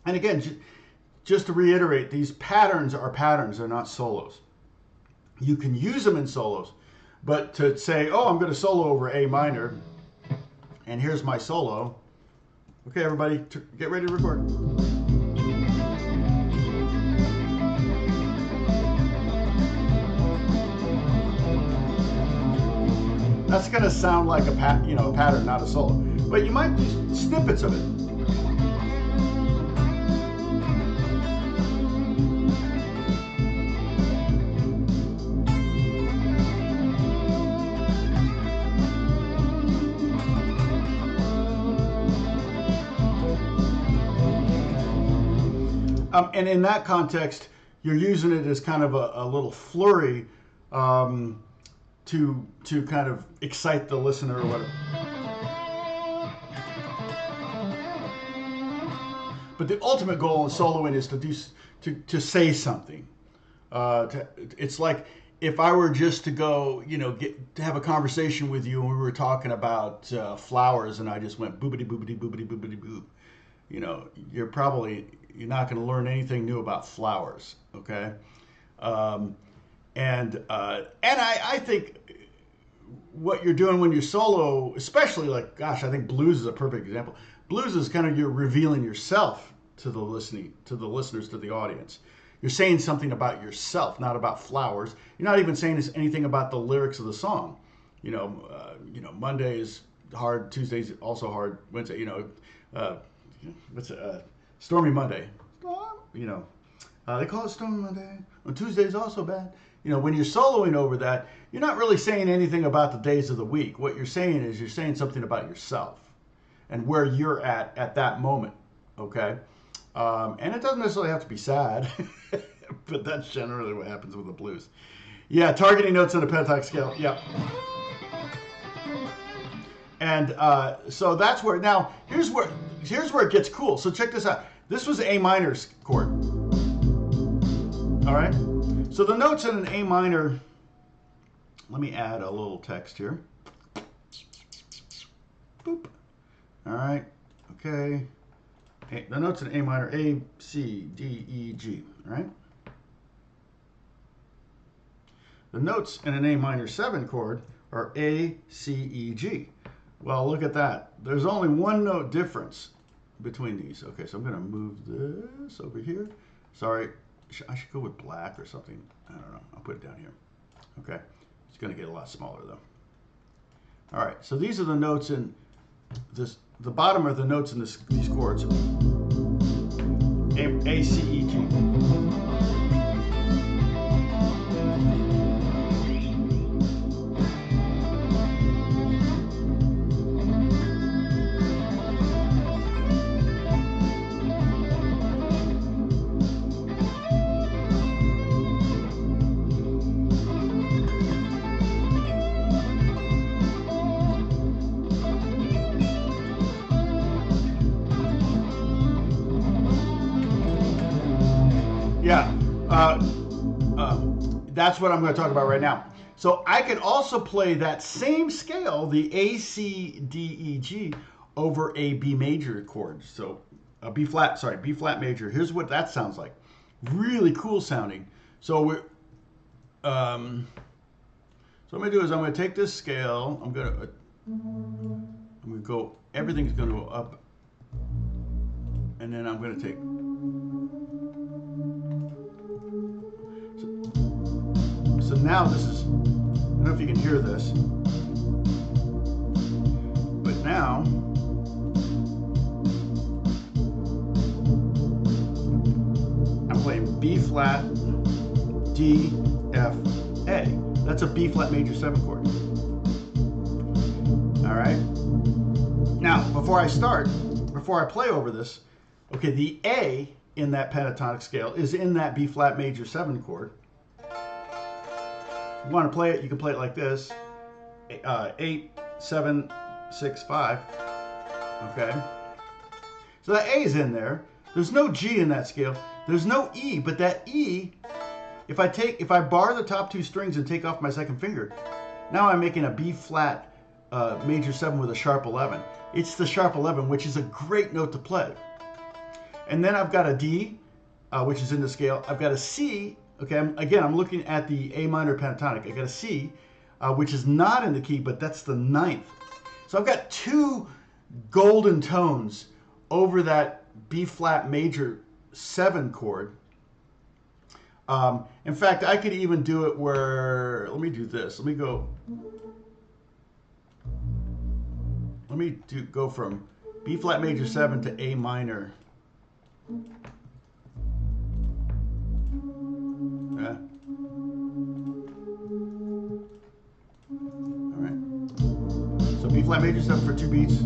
And again, just to reiterate, these patterns are patterns. They're not solos. You can use them in solos. But to say, oh, I'm going to solo over A minor, and here's my solo. Okay, everybody, get ready to record. That's going to sound like a pattern, not a solo. But you might do snippets of it. And in that context, you're using it as kind of a little flurry to kind of excite the listener or whatever. But the ultimate goal in soloing is to say something. It's like if I were just to go, to have a conversation with you and we were talking about flowers and I just went boobity boobity boobity boobity boob. You're not going to learn anything new about flowers, okay? And I think what you're doing when you solo, especially I think blues is a perfect example. Blues is kind of you're revealing yourself to the listeners, to the audience. You're saying something about yourself, not about flowers. You're not even saying anything about the lyrics of the song. Monday is hard, Tuesday's also hard, Wednesday, Stormy Monday. They call it Stormy Monday. On Tuesday's also bad. When you're soloing over that, you're not really saying anything about the days of the week. What you're saying is you're saying something about yourself and where you're at that moment, okay? And it doesn't necessarily have to be sad, but that's generally what happens with the blues. Yeah, targeting notes on the pentatonic scale, yeah. And so that's where, now, here's where it gets cool. So check this out. This was A minor chord, all right? So the notes in an A minor, let me add a little text here. Boop. All right, okay. The notes in A minor, A, C, D, E, G, right? The notes in an A minor 7 chord are A, C, E, G. Well, look at that. There's only one note difference between these. Okay, so I'm going to move this over here. Sorry, I should go with black or something. I don't know. I'll put it down here. Okay, it's going to get a lot smaller though. All right, so these are the notes in this. The bottom are the notes in these chords. A, C, E, G. That's what I'm going to talk about right now. So I can also play that same scale, the A, C, D, E, G, over a B major chord. So a B flat major. Here's what that sounds like. Really cool sounding. So we're, so what I'm going to do is I'm going to take this scale. I'm going to go, everything's going to go up. And then I'm going to take, so now this is, I don't know if you can hear this, but now I'm playing B flat, D, F, A. That's a B flat major 7 chord. All right. Now, before I play over this, okay, the A in that pentatonic scale is in that B flat major 7 chord. If you want to play it, you can play it like this. 8, 7, 6, 5. Okay. So that A is in there. There's no G in that scale. There's no E, but that E, if I bar the top 2 strings and take off my second finger, now I'm making a B flat major 7 with a sharp 11. It's the sharp 11, which is a great note to play. And then I've got a D, which is in the scale. I've got a C. Okay, I'm looking at the A minor pentatonic. I got a C, which is not in the key, but that's the 9th. So I've got 2 golden tones over that B flat major 7 chord. In fact, I could even do it where, let me do this. Let me go from B flat major 7 to A minor. Yeah. All right. So B flat major 7 for 2 beats.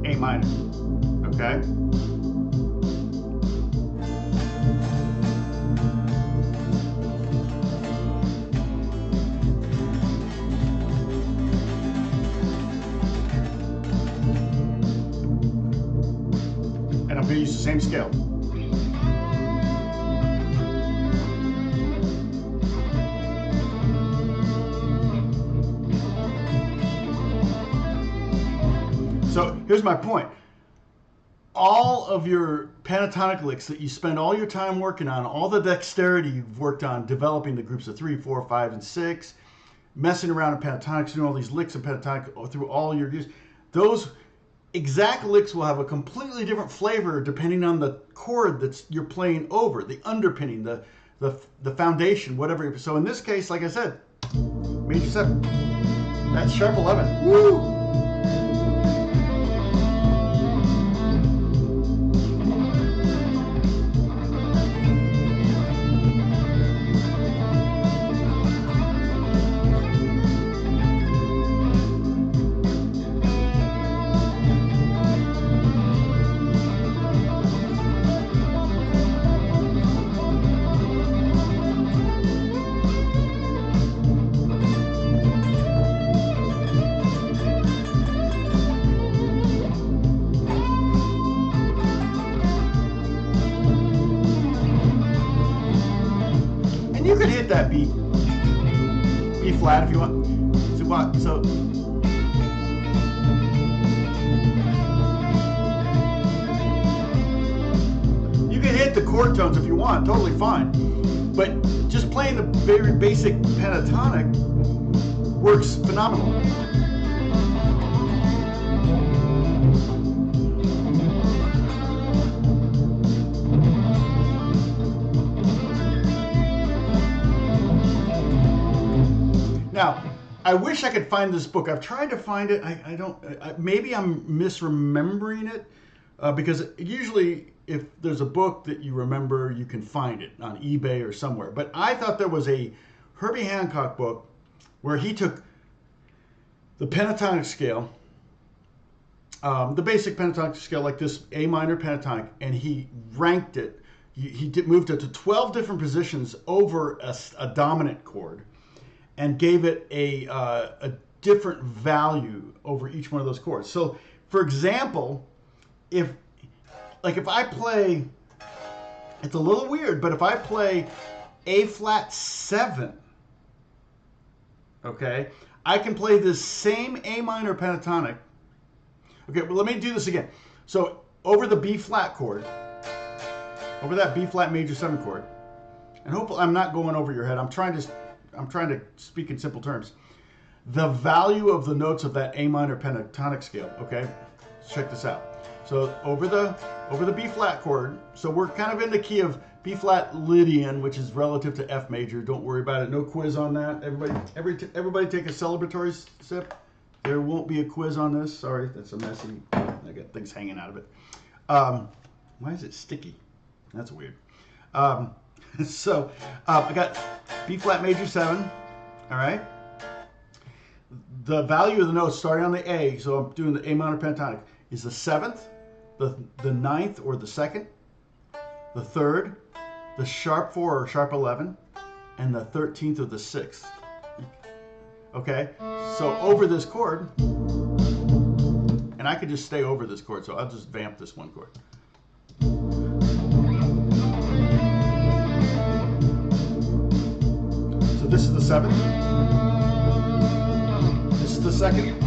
A minor. Okay? And I'm going to use the same scale. So here's my point. All of your pentatonic licks that you spend all your time working on, all the dexterity you've worked on developing the groups of 3, 4, 5, and 6, messing around in pentatonics, doing all these licks in pentatonic through all your years, those exact licks will have a completely different flavor depending on the chord that you're playing over, the underpinning, the foundation, whatever. So in this case, like I said, major 7, that's sharp 11. Woo! You could hit that B flat if you want. So you can hit the chord tones if you want, totally fine. But just playing the very basic pentatonic works phenomenal. Now, I wish I could find this book. I've tried to find it. I don't. Maybe I'm misremembering it because usually, if there's a book that you remember, you can find it on eBay or somewhere. But I thought there was a Herbie Hancock book where he took the pentatonic scale, the basic pentatonic scale, like this A minor pentatonic, and he ranked it. He moved it to 12 different positions over a dominant chord, and gave it a different value over each one of those chords. So, for example, if I play, it's a little weird, but if I play A flat 7, okay, I can play this same A minor pentatonic. Okay, well, let me do this again. So, over the B flat chord, over that B flat major 7 chord, and hopefully I'm not going over your head. I'm trying to speak in simple terms. The value of the notes of that A minor pentatonic scale, okay? Let's check this out. So over the B flat chord, so we're kind of in the key of B flat Lydian, which is relative to F major. Don't worry about it. No quiz on that. Everybody take a celebratory sip. There won't be a quiz on this. Sorry, that's a messy. I got things hanging out of it. Why is it sticky? That's weird. So I got B flat major 7, all right? The value of the notes starting on the A, so I'm doing the A minor pentatonic, is the 7th, the 9th or the 2nd, the 3rd, the sharp 4 or sharp 11, and the 13th or the 6th. Okay? So over this chord, and I could just stay over this chord, so I'll just vamp this one chord. So this is the 7th. This is the 2nd.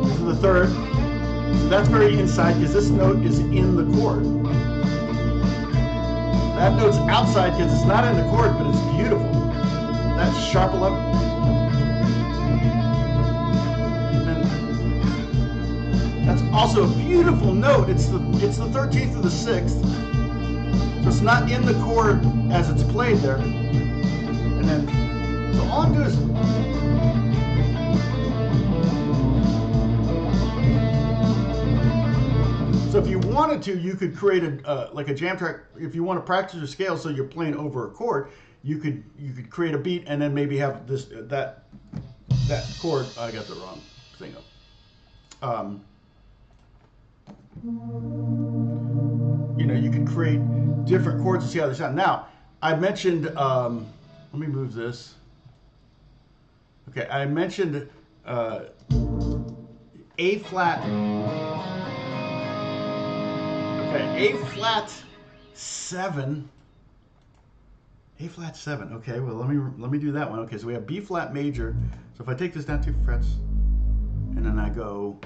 This is the 3rd. So that's very inside because this note is in the chord. That note's outside because it's not in the chord, but it's beautiful. That's sharp 11. And that's also a beautiful note. It's the 13th or the 6th. So it's not in the chord as it's played there. And then, so all I'm doing is, so if you wanted to, you could create like a jam track. If you want to practice your scale so you're playing over a chord, you could create a beat and then maybe have that chord. I got the wrong thing up. you know, you could create different chords and see how they sound. Now, I mentioned, let me move this. Okay, I mentioned A flat. Okay, A flat 7. A flat 7. Okay, well let me do that one. Okay, so we have B flat major. So if I take this down 2 frets, and then I go,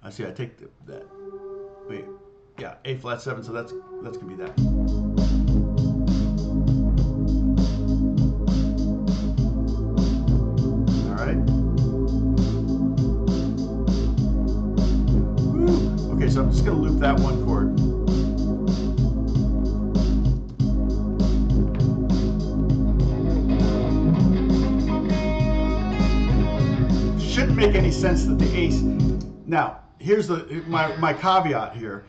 I see I take that. Wait, yeah, A flat 7. So that's gonna be that. All right. Woo. Okay, so I'm just gonna loop that one chord. Shouldn't make any sense that the A. Now, here's my caveat here.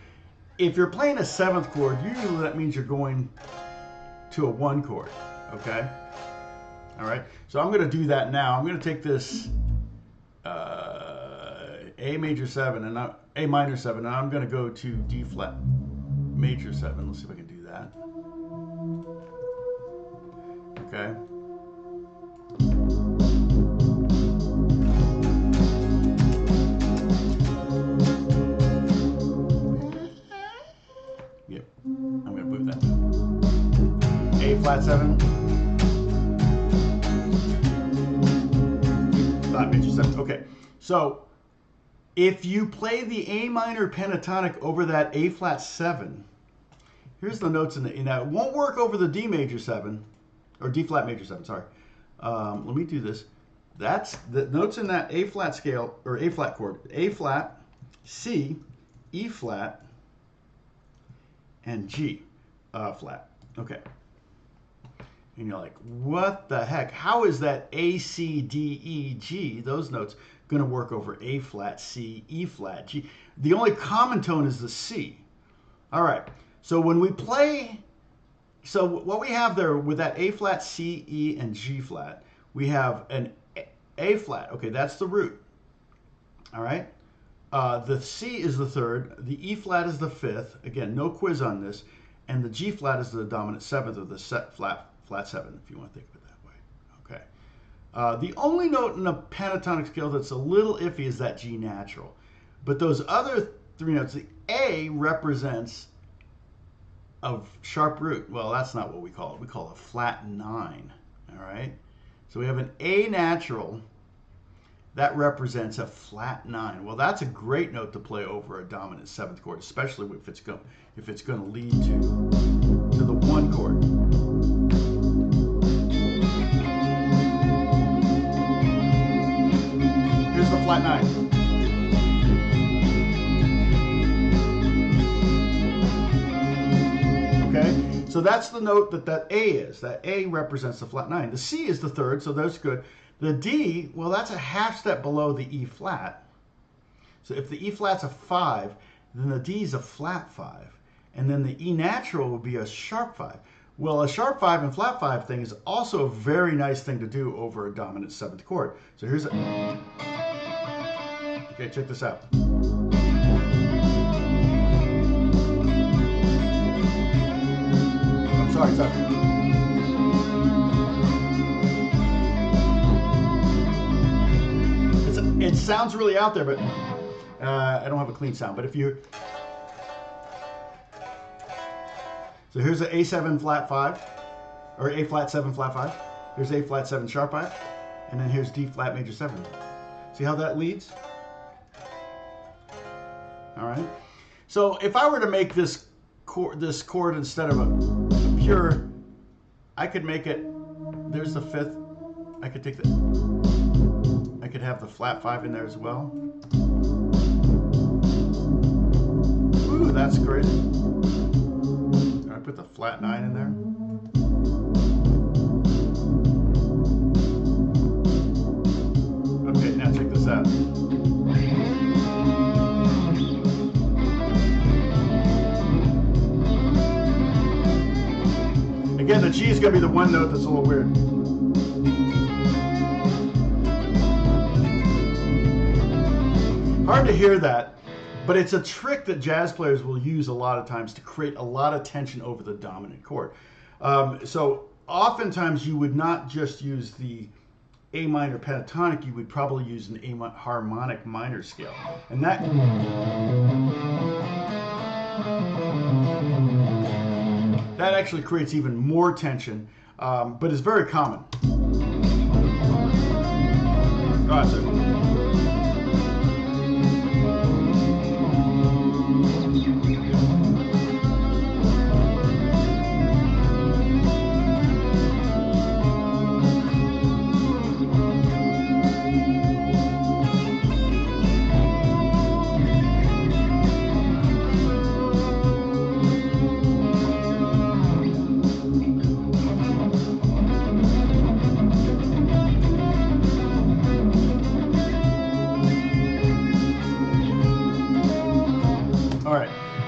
If you're playing a 7th chord, usually that means you're going to a 1 chord. Okay. All right. So I'm going to do that now. I'm going to take this A major 7 and A minor 7, and I'm going to go to D flat major 7. Let's see if I can do that. Okay. Yep, I'm going to move that. A flat 7. Flat major 7. Okay, so if you play the A minor pentatonic over that A flat 7, here's the notes in that. It won't work over the D major 7, or D flat major 7, sorry. Let me do this. That's the notes in that A flat scale, or A flat chord. A flat, C, E flat, and G flat. Okay. And you're like, what the heck? How is that A, C, D, E, G, those notes, going to work over A flat, C, E flat, G? The only common tone is the C. All right. So when we play, so what we have there with that A flat, C, E, and G flat, we have an A flat. Okay, that's the root. All right. The C is the 3rd, the E flat is the 5th, again, no quiz on this, and the G flat is the dominant 7th, or the flat 7, if you want to think of it that way. Okay. The only note in the pentatonic scale that's a little iffy is that G natural. But those other 3 notes, the A represents a sharp root. Well, that's not what we call it. We call it a flat 9. All right. So we have an A natural. That represents a flat 9. Well, that's a great note to play over a dominant 7th chord, especially if it's going to lead to the 1 chord. Here's the flat 9. Okay, so that's the note that A is. That A represents the flat 9. The C is the 3rd, so that's good. The D, well, that's a half step below the E flat. So if the E flat's a 5, then the D is a flat 5. And then the E natural would be a sharp 5. Well, a sharp 5 and flat 5 thing is also a very nice thing to do over a dominant 7th chord. So here's a... Okay, check this out. I'm sorry. It sounds really out there, but I don't have a clean sound. But if you... So here's an A7 flat 5, or A flat 7 flat 5. Here's A flat 7 sharp 5. And then here's D flat major 7. See how that leads? All right. So if I were to make this chord instead of a pure, I could make it, there's the 5th. I could take the... I could have the flat 5 in there as well. Ooh, that's great. I put the flat 9 in there. Okay, now check this out. Again, the G is going to be the one note that's a little weird. Hard to hear that, but it's a trick that jazz players will use a lot of times to create a lot of tension over the dominant chord. So oftentimes you would not just use the A minor pentatonic, you would probably use an harmonic minor scale. And that actually creates even more tension, but is very common.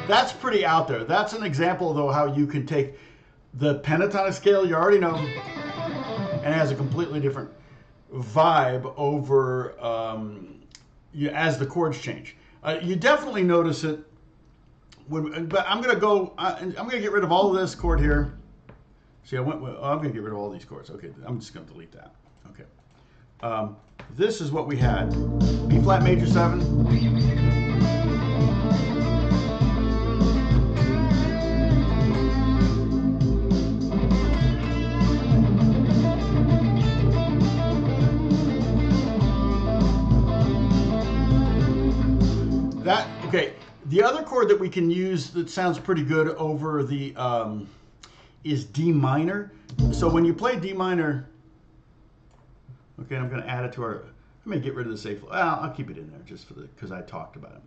That's pretty out there. That's an example, though, how you can take the pentatonic scale you already know, and it has a completely different vibe over as the chords change. You definitely notice it. But I'm gonna go. I'm gonna get rid of all of this chord here. See, I'm gonna get rid of all these chords. Okay, I'm just gonna delete that. Okay. This is what we had: B flat major 7. Okay, the other chord that we can use that sounds pretty good over the is D minor. So when you play D minor, okay, I'm going to add it to our. I may get rid of the safe. Well, I'll keep it in there just for because I talked about it.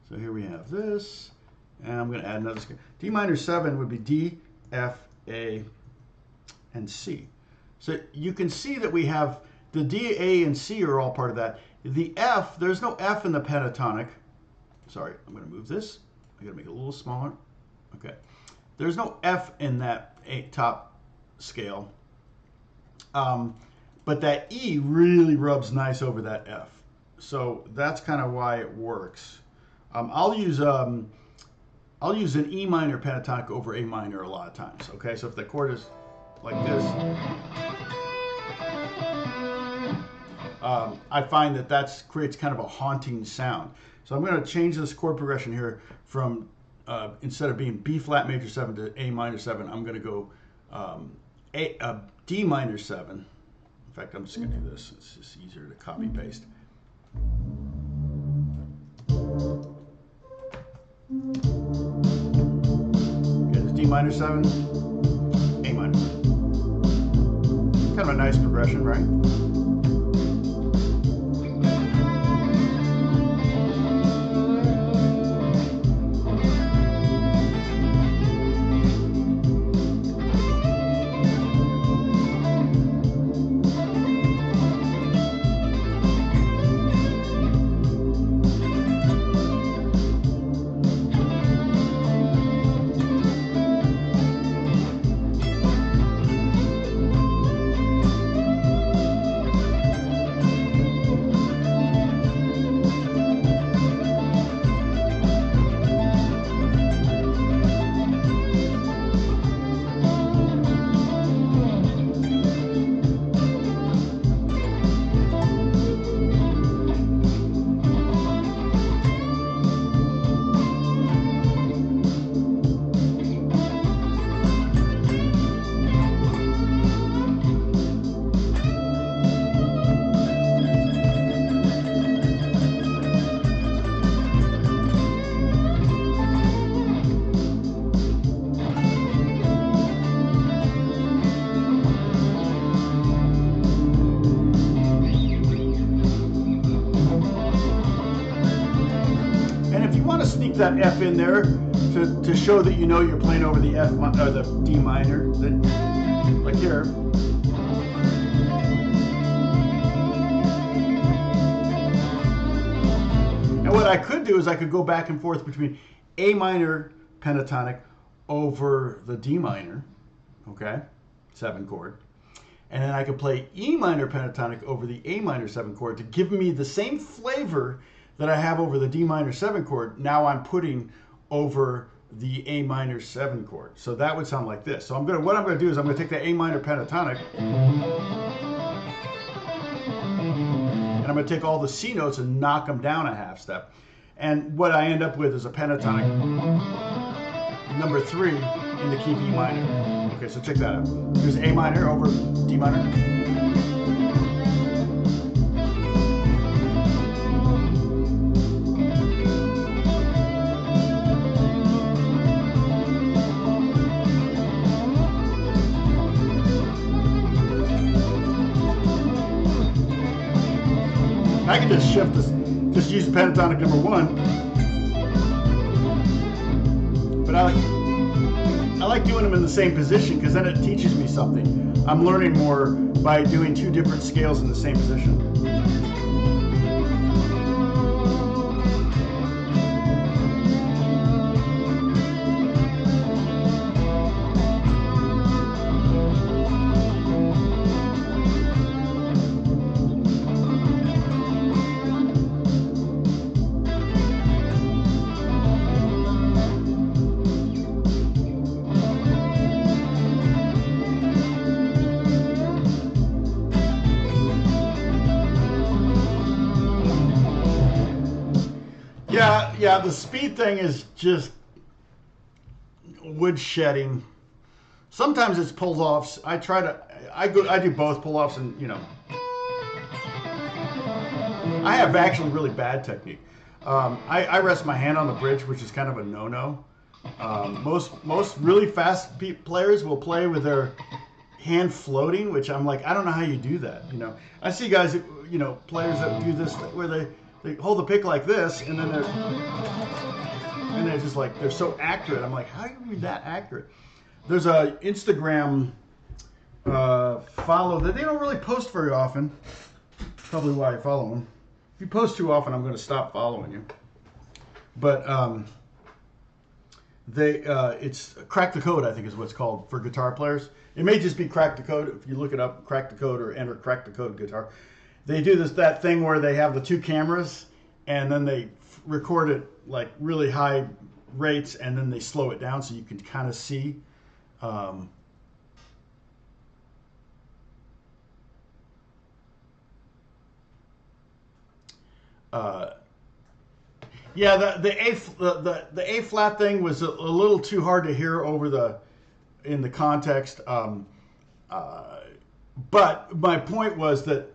So here we have this, and I'm going to add another scale. D minor 7 would be D, F, A, and C. So you can see that we have the D, A, and C are all part of that. The F, there's no F in the pentatonic. Sorry, I'm going to move this. I got to make it a little smaller. Okay. There's no F in that top scale. But that E really rubs nice over that F. So that's kind of why it works. I'll use an E minor pentatonic over A minor a lot of times. Okay, so if the chord is like this, I find that creates kind of a haunting sound. So I'm going to change this chord progression here from, instead of being B flat major 7 to A minor 7, I'm going to go D minor 7. In fact, I'm just going to do this. It's just easier to copy paste. Okay, this D minor 7, A minor 7. Kind of a nice progression, right? That F in there to show that you know you're playing over the F or the D minor, like here. And what I could do is I could go back and forth between A minor pentatonic over the D minor, okay, 7 chord, and then I could play E minor pentatonic over the A minor 7 chord to give me the same flavor that I have over the D minor 7 chord, now I'm putting over the A minor 7 chord. So that would sound like this. So what I'm gonna do is I'm gonna take the A minor pentatonic, and I'm gonna take all the C notes and knock them down a half step. And what I end up with is a pentatonic number 3 in the key of E minor. Okay, so check that out. Here's A minor over D minor. I can just shift this, just use pentatonic number 1. But I like doing them in the same position because then it teaches me something. I'm learning more by doing 2 different scales in the same position. Yeah, the speed thing is just wood shedding. Sometimes it's pulled offs. I do both pull offs, and I have actually really bad technique. I rest my hand on the bridge, which is kind of a no-no. Most really fast players will play with their hand floating, which I'm like, I don't know how you do that. I see guys, players that do this where they hold the pick like this, and then they're just like, they're so accurate. I'm like, how do you be that accurate? There's a Instagram follow that they don't really post very often. Probably why I follow them. If you post too often, I'm going to stop following you. But it's Crack the Code, I think is what it's called for guitar players. It may just be Crack the Code. If you look it up, Crack the Code, or enter Crack the Code guitar. They do that thing where they have the 2 cameras, and then they record it like really high rates, and then they slow it down so you can kind of see. Yeah, the A flat thing was a little too hard to hear in the context. But my point was that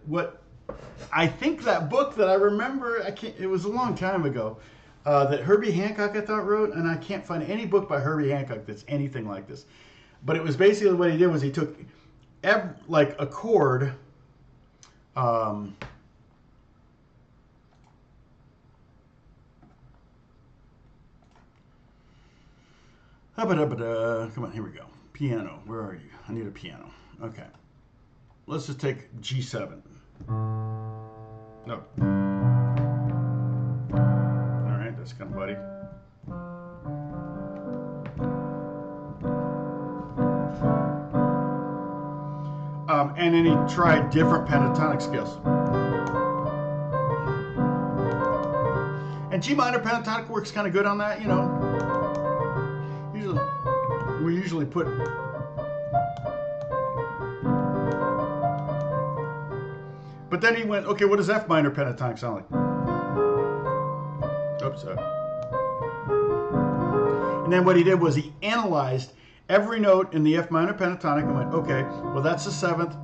I think that book that I remember, it was a long time ago, that Herbie Hancock I thought wrote, and I can't find any book by Herbie Hancock that's anything like this. But it was basically what he did was he took like a chord, come on, here we go. Piano, where are you? I need a piano. Okay. Let's just take G7. No. All right, that's kind of buddy. And then he tried different pentatonic scales. And G minor pentatonic works kind of good on that, We usually put. But then he went, okay, what does F minor pentatonic sound like? Oops. And then what he did was he analyzed every note in the F minor pentatonic and went, okay, well that's the 7th,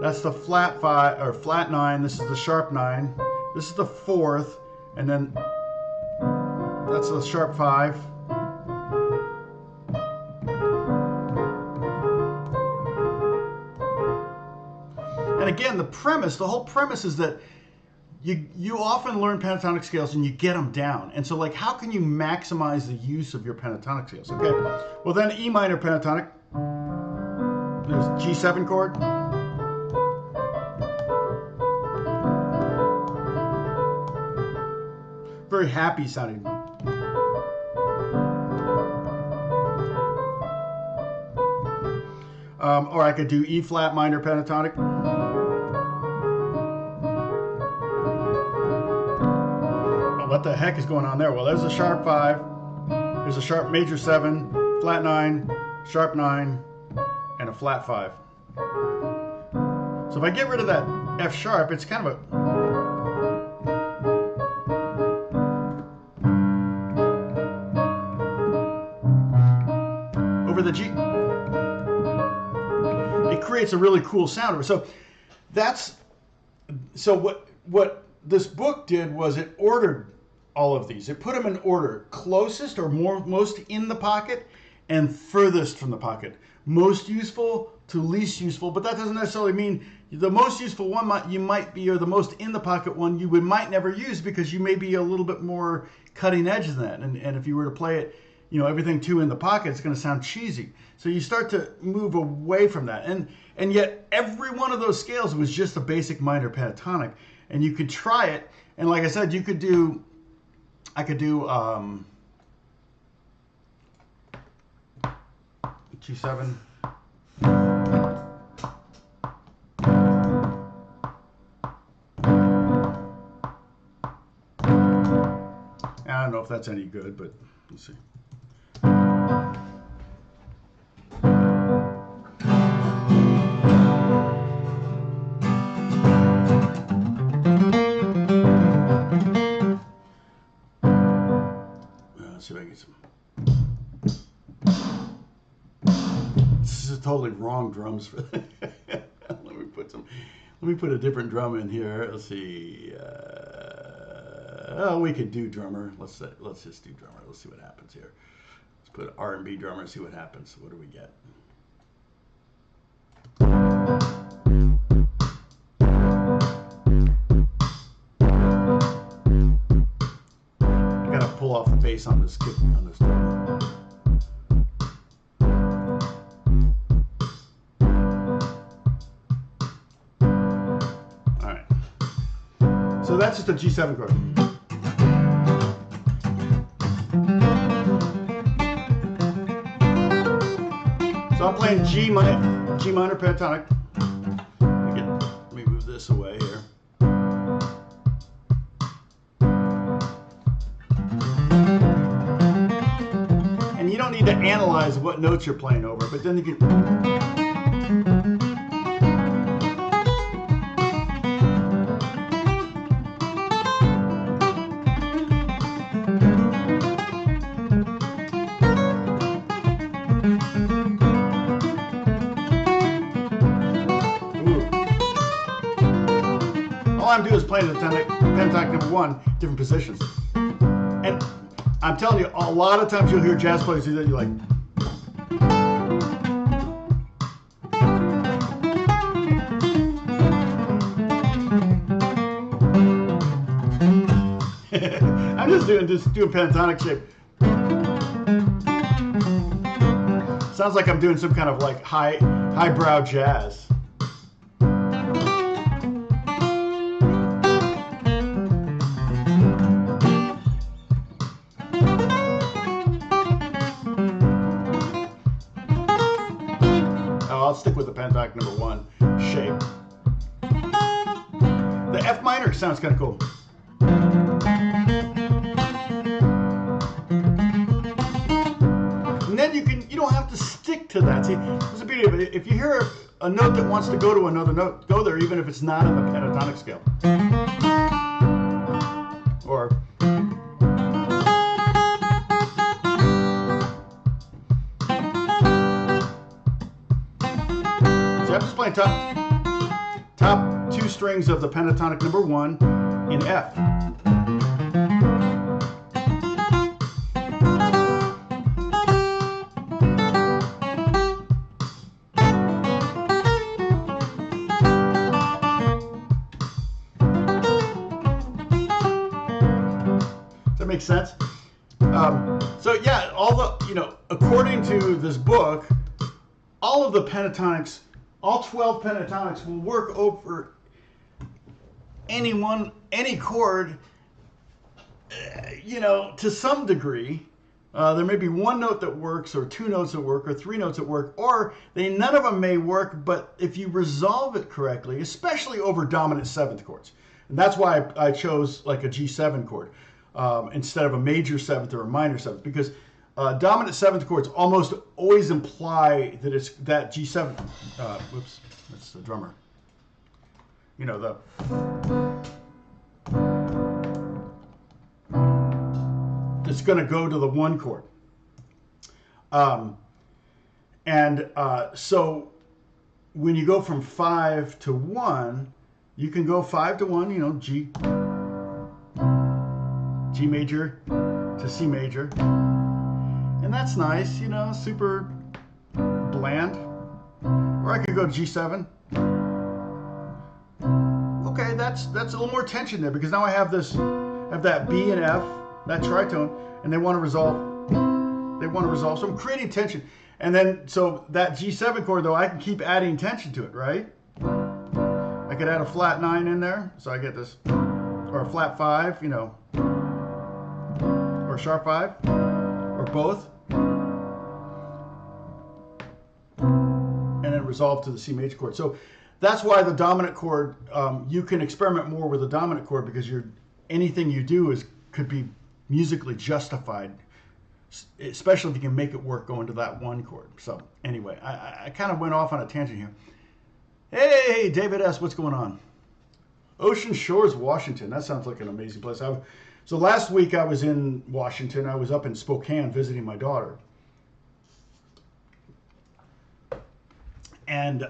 that's the flat 5 or flat 9, this is the sharp 9, this is the 4th, and then that's the sharp 5. And again, the whole premise is that you often learn pentatonic scales and you get them down. And so, like, how can you maximize the use of your pentatonic scales? Okay, well then E minor pentatonic, there's G7 chord. Very happy sounding. Or I could do E flat minor pentatonic. what the heck is going on there? Well, there's a sharp 5, there's a sharp major 7, flat 9, sharp 9, and a flat 5. So if I get rid of that F sharp, it's kind of a... over the G. It creates a really cool sound. So that's... So what this book did was it ordered all of these. It put them in order. Closest or most in the pocket and furthest from the pocket. Most useful to least useful, but that doesn't necessarily mean the most useful one you might be, or the most in the pocket one you might never use, because you may be a little bit more cutting edge than that. And if you were to play it, you know, everything 2 in the pocket, it's going to sound cheesy. So you start to move away from that. And yet every one of those scales was just a basic minor pentatonic, and you could try it. And like I said, you could do, I could do G7. I don't know if that's any good, but let's see. Let's see if I can get some. This is totally wrong drums for that. Let me put a different drum in here. Let's see. Oh, we could do drummer. Let's just do drummer. Let's see what happens here. Let's put R&B drummer and see what happens. What do we get? I gotta pull off the bass on this drummer. All right. So that's just a G7 chord. So I'm playing G minor pentatonic. Let me move this away here. And you don't need to analyze what notes you're playing over, but then you can... All I'm doing is playing the pentatonic number 1, different positions. And I'm telling you, a lot of times you'll hear jazz players do that, you're like... I'm just doing pentatonic shape. Sounds like I'm doing some kind of like highbrow jazz. I'll stick with the pentatonic number 1 shape. The F minor sounds kind of cool. And then you don't have to stick to that. See, there's a beauty of it. If you hear a note that wants to go to another note, go there, even if it's not in the pentatonic scale. Or I'm just playing top 2 strings of the pentatonic number 1 in F. Does that make sense? So yeah, according to this book, all of the pentatonics, all 12 pentatonics will work over any chord, to some degree. There may be one note that works, or 2 notes that work, or 3 notes that work, or none of them may work, but if you resolve it correctly, especially over dominant 7th chords. And that's why I chose like a G7 chord. instead of a major seventh or a minor seventh, because dominant seventh chords almost always imply that it's that G7. Whoops, that's the drummer. You know, it's going to go to the one chord. So when you go from 5 to 1, you can go 5 to 1, you know, G major to C major. And that's nice, you know, super bland. Or I could go to G7. Okay, that's a little more tension there, because now I have that B and F, that tritone, and they want to resolve. So I'm creating tension. And then, so that G7 chord, though, I can keep adding tension to it, right? I could add a flat 9 in there, so I get this, or a flat 5, you know, or a sharp 5, or both. And then resolve to the C major chord. So that's why the dominant chord, you can experiment more with the dominant chord, because anything you do could be musically justified, especially if you can make it work going to that one chord. So anyway, I kind of went off on a tangent here. Hey, David S., what's going on? Ocean Shores, Washington. That sounds like an amazing place. So last week I was in Washington. I was up in Spokane visiting my daughter. And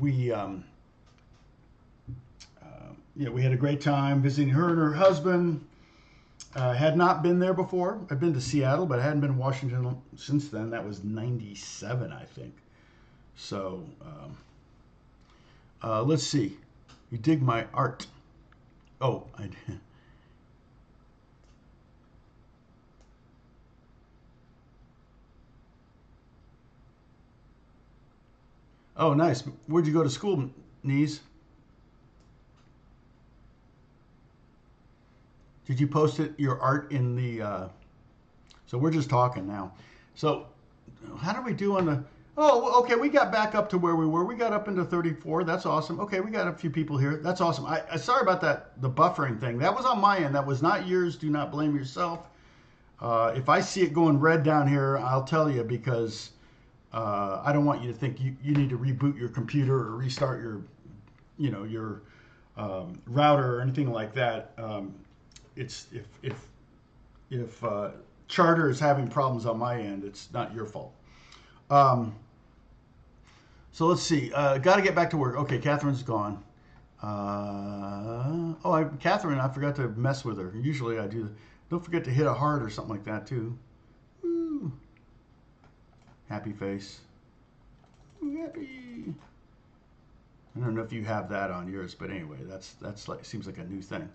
we had a great time visiting her and her husband. Had not been there before. I've been to Seattle, but I hadn't been to Washington since then. That was 97, I think. So let's see. You dig my art. Oh, I did. Oh, nice. Where'd you go to school, Knees? Did you post your art in the... So we're just talking now. So how did we do on the... Oh, okay, we got back up to where we were. We got up into 34. That's awesome. Okay, we got a few people here. That's awesome. I sorry about the buffering thing. That was on my end. That was not yours. Do not blame yourself. If I see it going red down here, I'll tell you, because I don't want you to think you need to reboot your computer or restart your router or anything like that. It's if Charter is having problems on my end, it's not your fault. So let's see. Got to get back to work. Okay, Catherine's gone. Catherine, I forgot to mess with her. Usually I do. Don't forget to hit a heart or something like that too. Woo. Happy face. Ooh, happy. I don't know if you have that on yours, but anyway, that's like, seems like a new thing.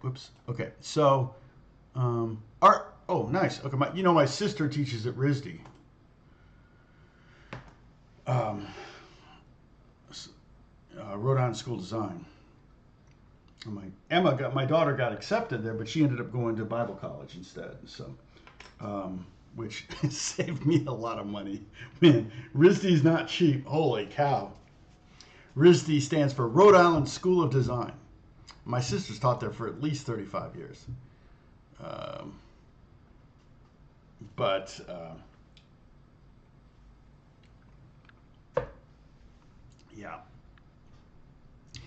Whoops. Okay, so art. Oh, nice. Okay, my sister teaches at RISD. Rhode Island School of Design. My daughter got accepted there, but she ended up going to Bible college instead. So, which saved me a lot of money. Man, RISD's not cheap. Holy cow. RISD stands for Rhode Island School of Design. My sister's taught there for at least 35 years.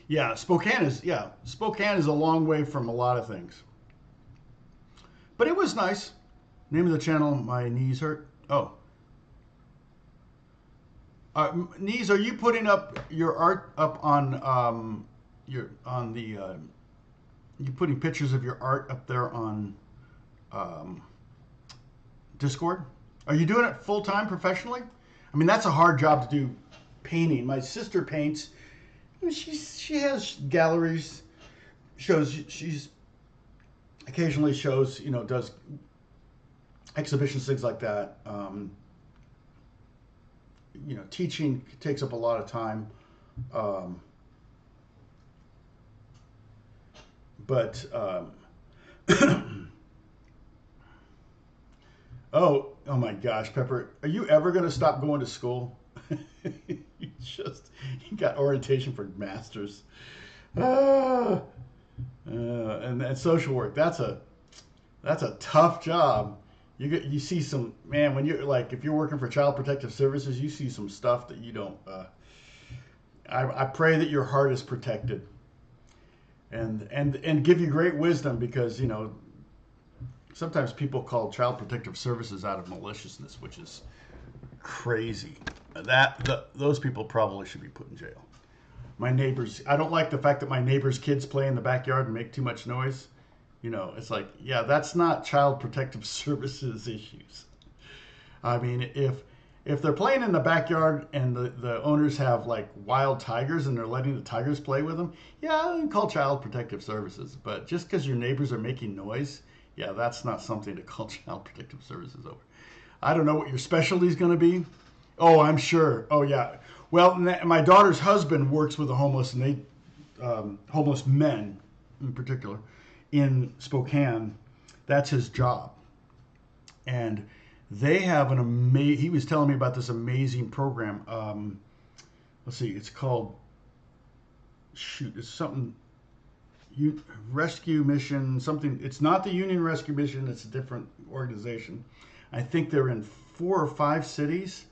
Yeah, Spokane is a long way from a lot of things. But it was nice. Name of the channel, My Knees Hurt. Oh. Knees, are you putting up your art up on you putting pictures of your art up there on Discord? Are you doing it full time professionally? I mean, that's a hard job to do, painting. My sister paints. She has galleries, she's occasionally shows, does exhibitions, things like that. Teaching takes up a lot of time. Oh my gosh, Pepper, are you ever going to stop going to school? You got orientation for masters. Ah, and social work, that's a tough job. You see some, man, when you're like, if you're working for Child Protective Services, you see some stuff that you don't. I pray that your heart is protected, and give you great wisdom, because sometimes people call Child Protective Services out of maliciousness, which is crazy. Those people probably should be put in jail. My neighbors, I don't like the fact that my neighbors' kids play in the backyard and make too much noise. It's like, yeah, that's not Child Protective Services issues. I mean, if they're playing in the backyard and the owners have like wild tigers and they're letting the tigers play with them, yeah, I can call Child Protective Services. But just because your neighbors are making noise, yeah, that's not something to call Child Protective Services over. I don't know what your specialty is going to be. Oh, I'm sure. Oh, yeah. Well, my daughter's husband works with the homeless, and homeless men in particular, in Spokane. That's his job. And they have an amazing, he was telling me about this amazing program. Let's see, it's called, it's something, Rescue Mission, something. It's not the Union Rescue Mission, it's a different organization. I think they're in 4 or 5 cities.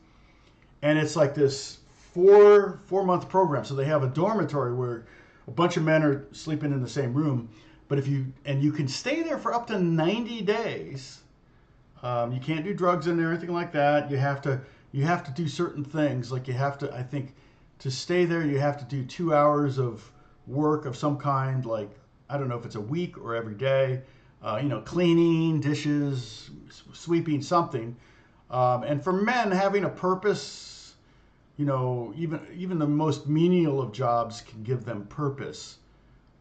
And it's like this four-month program. So they have a dormitory where a bunch of men are sleeping in the same room. But you can stay there for up to 90 days. You can't do drugs in there or anything like that. You have to do certain things. Like you have to, I think, to stay there, you have to do 2 hours of work of some kind. Like, I don't know if it's a week or every day. Cleaning, dishes, sweeping, something. And for men, having a purpose, even the most menial of jobs can give them purpose,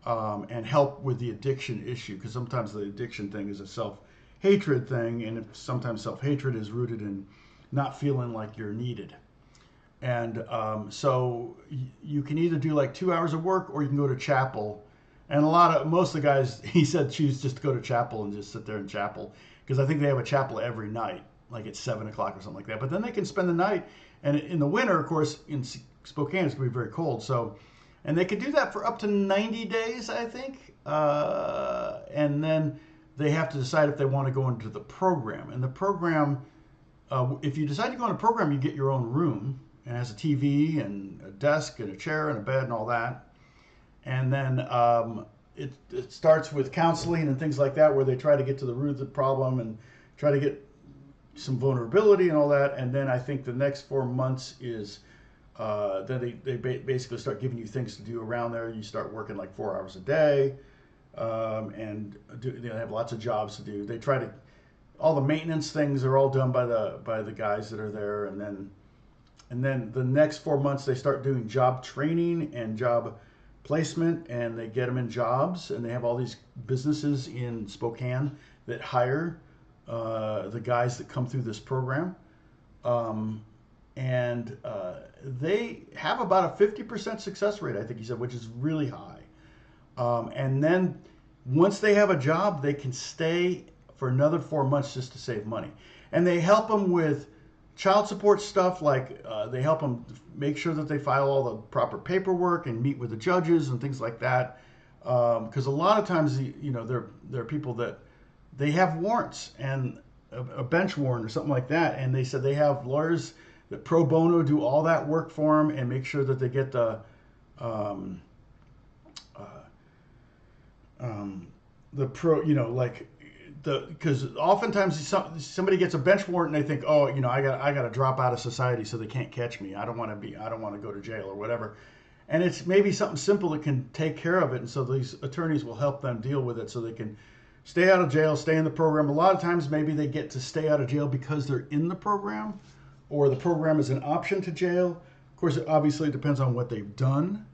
and help with the addiction issue. Because sometimes the addiction thing is a self-hatred thing, and sometimes self-hatred is rooted in not feeling like you're needed. And so you can either do like 2 hours of work, or you can go to chapel. And most of the guys, he said, choose just to go to chapel and just sit there in chapel, because I think they have a chapel every night, like at 7 o'clock or something like that. But then they can spend the night. And in the winter, of course, in Spokane, it's going to be very cold. So, and they could do that for up to 90 days, I think. And then they have to decide if they want to go into the program. And the program, if you decide to go in a program, you get your own room. It has a TV and a desk and a chair and a bed and all that. And then it starts with counseling and things like that, where they try to get to the root of the problem and try to get some vulnerability and all that. And then I think the next 4 months is then they basically start giving you things to do around there. You start working like 4 hours a day, and they have lots of jobs to do. They try to, all the maintenance things are all done by the guys that are there. And then the next 4 months they start doing job training and job placement, and they get them in jobs. And they have all these businesses in Spokane that hire the guys that come through this program, and they have about a 50% success rate, I think he said, which is really high. And then once they have a job, they can stay for another 4 months just to save money. And they help them with child support stuff, like they help them make sure that they file all the proper paperwork and meet with the judges and things like that. Because a lot of times, there are people that they have warrants, and a bench warrant or something like that, and they said they have lawyers that pro bono do all that work for them and make sure that they get the because oftentimes somebody gets a bench warrant and they think, oh, I got to drop out of society so they can't catch me. I don't want to go to jail or whatever. And it's maybe something simple that can take care of it. And so these attorneys will help them deal with it so they can stay out of jail, stay in the program. A lot of times maybe they get to stay out of jail because they're in the program, or the program is an option to jail. Of course, it obviously depends on what they've done.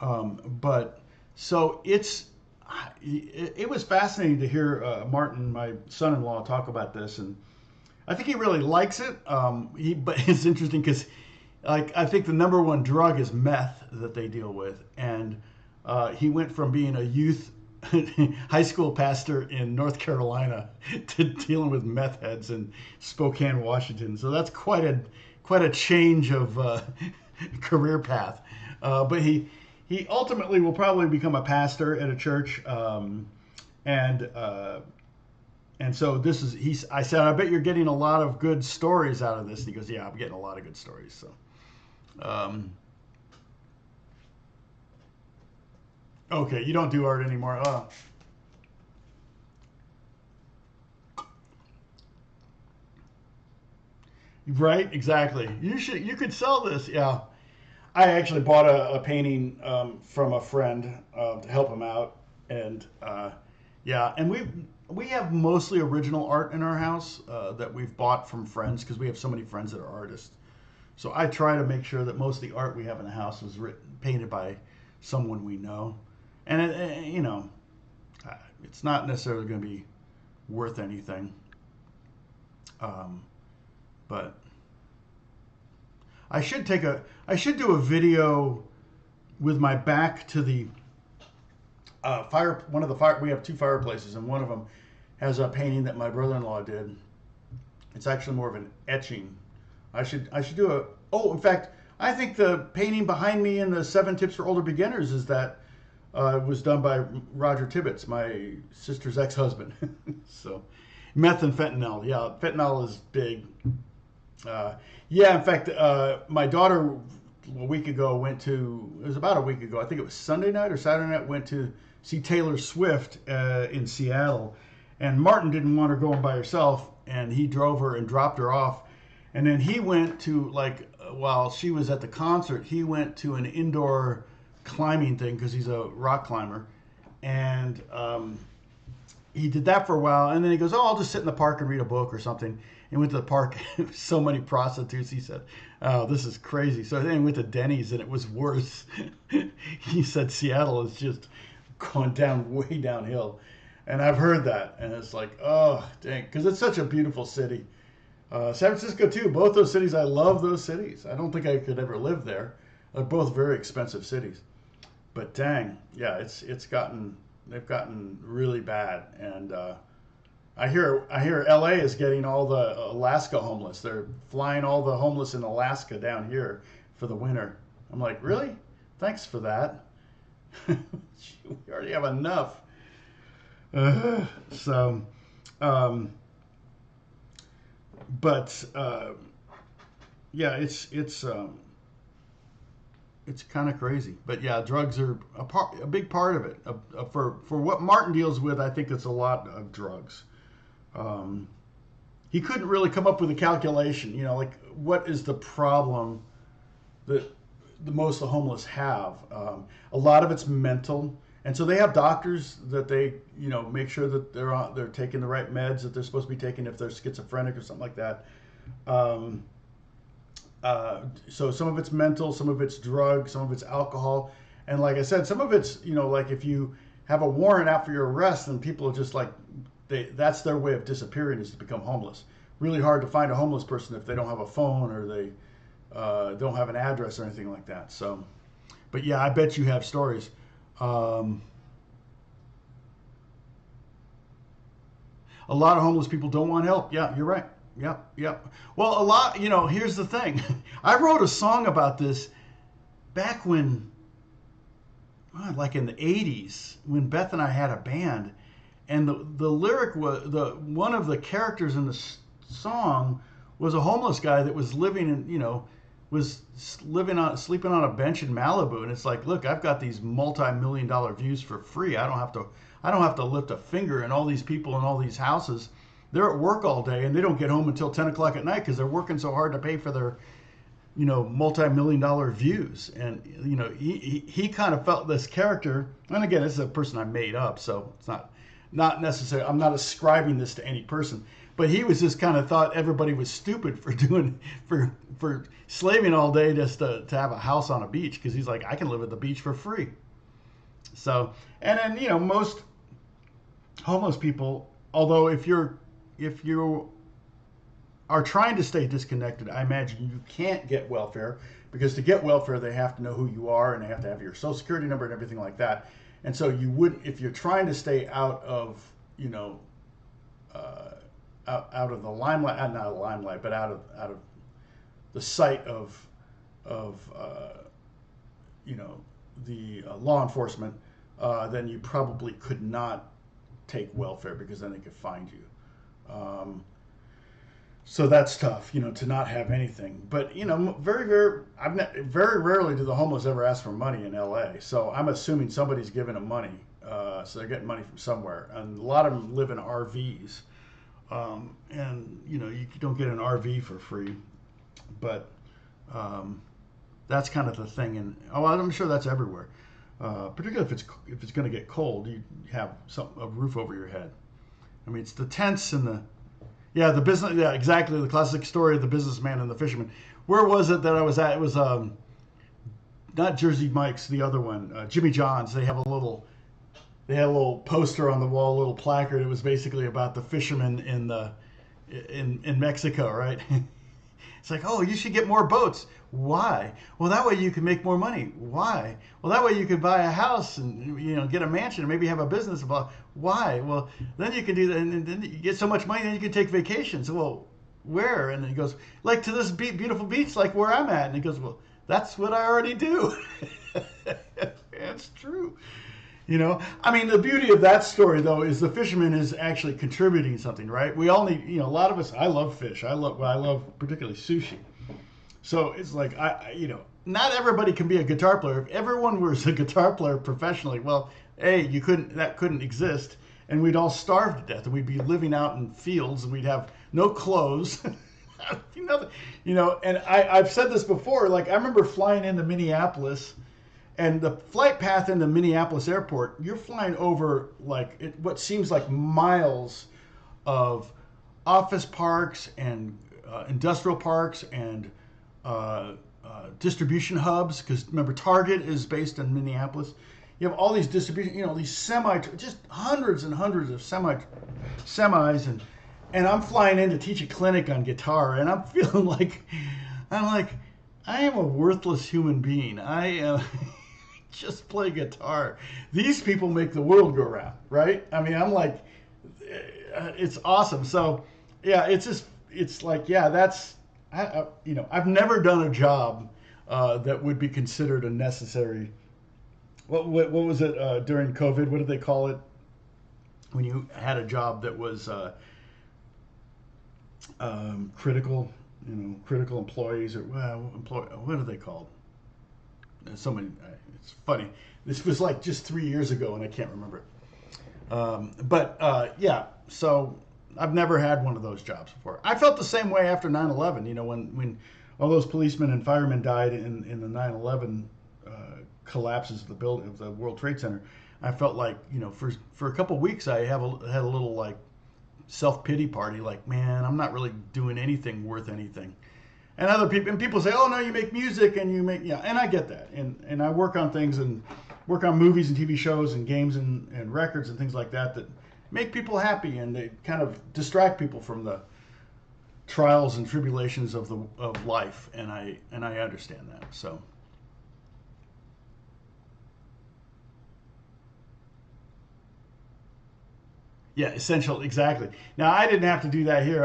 But so it was fascinating to hear Martin, my son-in-law, talk about this. And I think he really likes it. But it's interesting because I think the number one drug is meth that they deal with. And he went from being a youth high school pastor in North Carolina to dealing with meth heads in Spokane, Washington. So that's quite a change of career path. But he he ultimately will probably become a pastor at a church, and so this is I said, I bet you're getting a lot of good stories out of this. And he goes, yeah, I'm getting a lot of good stories. So, okay, you don't do art anymore. Oh. Right, exactly. You could sell this. Yeah. I actually bought a painting from a friend to help him out, and yeah, and we have mostly original art in our house that we've bought from friends because we have so many friends that are artists. So I try to make sure that most of the art we have in the house is painted by someone we know, and it's not necessarily going to be worth anything, um, but I should do a video with my back to the fire. One of the fire. We have two fireplaces, and one of them has a painting that my brother-in-law did. It's actually more of an etching. I should do a. Oh, in fact, I think the painting behind me in the 7 Tips for Older Beginners is that was done by Roger Tibbets, my sister's ex-husband. So, meth and fentanyl. Yeah, fentanyl is big. Yeah, in fact, my daughter a week ago it was about a week ago, I think it was Sunday night or Saturday night, went to see Taylor Swift in Seattle. And Martin didn't want her going by herself, and he drove her and dropped her off. And then he went to, while she was at the concert, he went to an indoor climbing thing because he's a rock climber. And he did that for a while, and then he goes, oh, I'll just sit in the park and read a book or something. And went to the park, so many prostitutes. He said, oh, this is crazy. So then he went to Denny's, and it was worse. He said Seattle is just gone down way downhill. And I've heard that, and it's like, oh, dang, because it's such a beautiful city. San Francisco, too. Both those cities, I love those cities. I don't think I could ever live there. They're both very expensive cities. But dang, yeah, they've gotten really bad. And I hear LA is getting all the Alaska homeless. They're flying all the homeless in Alaska down here for the winter. I'm like, really? Thanks for that. We already have enough. So, but yeah, it's kind of crazy. But yeah, drugs are a big part of it. For what Martin deals with, I think it's a lot of drugs. He couldn't really come up with a calculation, like what is the problem that most of the homeless have. A lot of it's mental, and so they have doctors that they make sure that they're taking the right meds that they're supposed to be taking if they're schizophrenic or something like that. So some of it's mental, some of it's drugs, some of it's alcohol, and like I said, some of it's like if you have a warrant out for your arrest, then people are just like that's their way of disappearing is to become homeless. Really hard to find a homeless person if they don't have a phone or they don't have an address or anything like that. So, but yeah, I bet you have stories. A lot of homeless people don't want help. Yeah, you're right. Yep. Well, a lot, here's the thing. I wrote a song about this back when, like in the 80s, when Beth and I had a band. And the lyric was one of the characters in the song was a homeless guy that was living in sleeping on a bench in Malibu, and it's like, look, I've got these multi-million-dollar views for free. I don't have to lift a finger, and all these people in all these houses, they're at work all day and they don't get home until 10 o'clock at night because they're working so hard to pay for their multi-million-dollar views. And he kind of felt this character, and again, this is a person I made up, so it's not necessarily, I'm not ascribing this to any person, but he was just kind of thought everybody was stupid for slaving all day just to have a house on a beach, because he's like, I can live at the beach for free. So, and then most homeless people, although if you are trying to stay disconnected, I imagine you can't get welfare, because to get welfare they have to know who you are and they have to have your social security number and everything like that. And so you would, if you're trying to stay out of, out of the limelight, not the limelight, but out of the sight of law enforcement, then you probably could not take welfare because then they could find you. So that's tough, to not have anything. But very rarely do the homeless ever ask for money in L.A. So I'm assuming somebody's giving them money. So they're getting money from somewhere, and a lot of them live in RVs. And you don't get an RV for free, but that's kind of the thing. And I'm sure that's everywhere. Particularly if it's going to get cold, you have a roof over your head. I mean, it's the tents and the business. Yeah, exactly. The classic story of the businessman and the fisherman. Where was it that I was at? It was not Jersey Mike's, the other one, Jimmy John's. They had a little poster on the wall, a little placard. It was basically about the fishermen in Mexico, right? It's like, oh, you should get more boats. Why? Well, that way you can make more money. Why? Well, that way you could buy a house and get a mansion and maybe have a business. Why? Well, then you can do that, and then you get so much money, then you can take vacations. Well, where? And he goes, like to this beautiful beach, like where I'm at. And he goes, well, that's what I already do. It's true. I mean, the beauty of that story, though, is the fisherman is actually contributing something, right? We all need, a lot of us, I love fish. I love particularly sushi. So it's like, not everybody can be a guitar player. If everyone was a guitar player professionally, well, that couldn't exist. And we'd all starve to death, and we'd be living out in fields, and we'd have no clothes. And I've said this before, like I remember flying into Minneapolis. And the flight path into Minneapolis airport, you're flying over what seems like miles of office parks and industrial parks and distribution hubs. Because remember, Target is based in Minneapolis. You have all these distribution, these just hundreds and hundreds of semis, and I'm flying in to teach a clinic on guitar, and I'm feeling like I am a worthless human being. I am. Just play guitar. These people make the world go round, right? I mean, I'm like, it's awesome. So, yeah, that's, I've never done a job that would be considered a necessary. What was it during COVID? What did they call it when you had a job that was critical? Critical employees or what are they called? So many. It's funny. This was like just 3 years ago, and I can't remember it. Yeah. So I've never had one of those jobs before. I felt the same way after 9/11. When all those policemen and firemen died in the 9/11 collapses of the building of the World Trade Center. I felt like for a couple of weeks I had a little like self-pity party. Like, man, I'm not really doing anything worth anything. And people say, oh no, you make music and and I get that. And I work on things and work on movies and TV shows and games and records and things like that make people happy, and they kind of distract people from the trials and tribulations of life. And I understand that. So yeah, essential, exactly. Now I didn't have to do that here.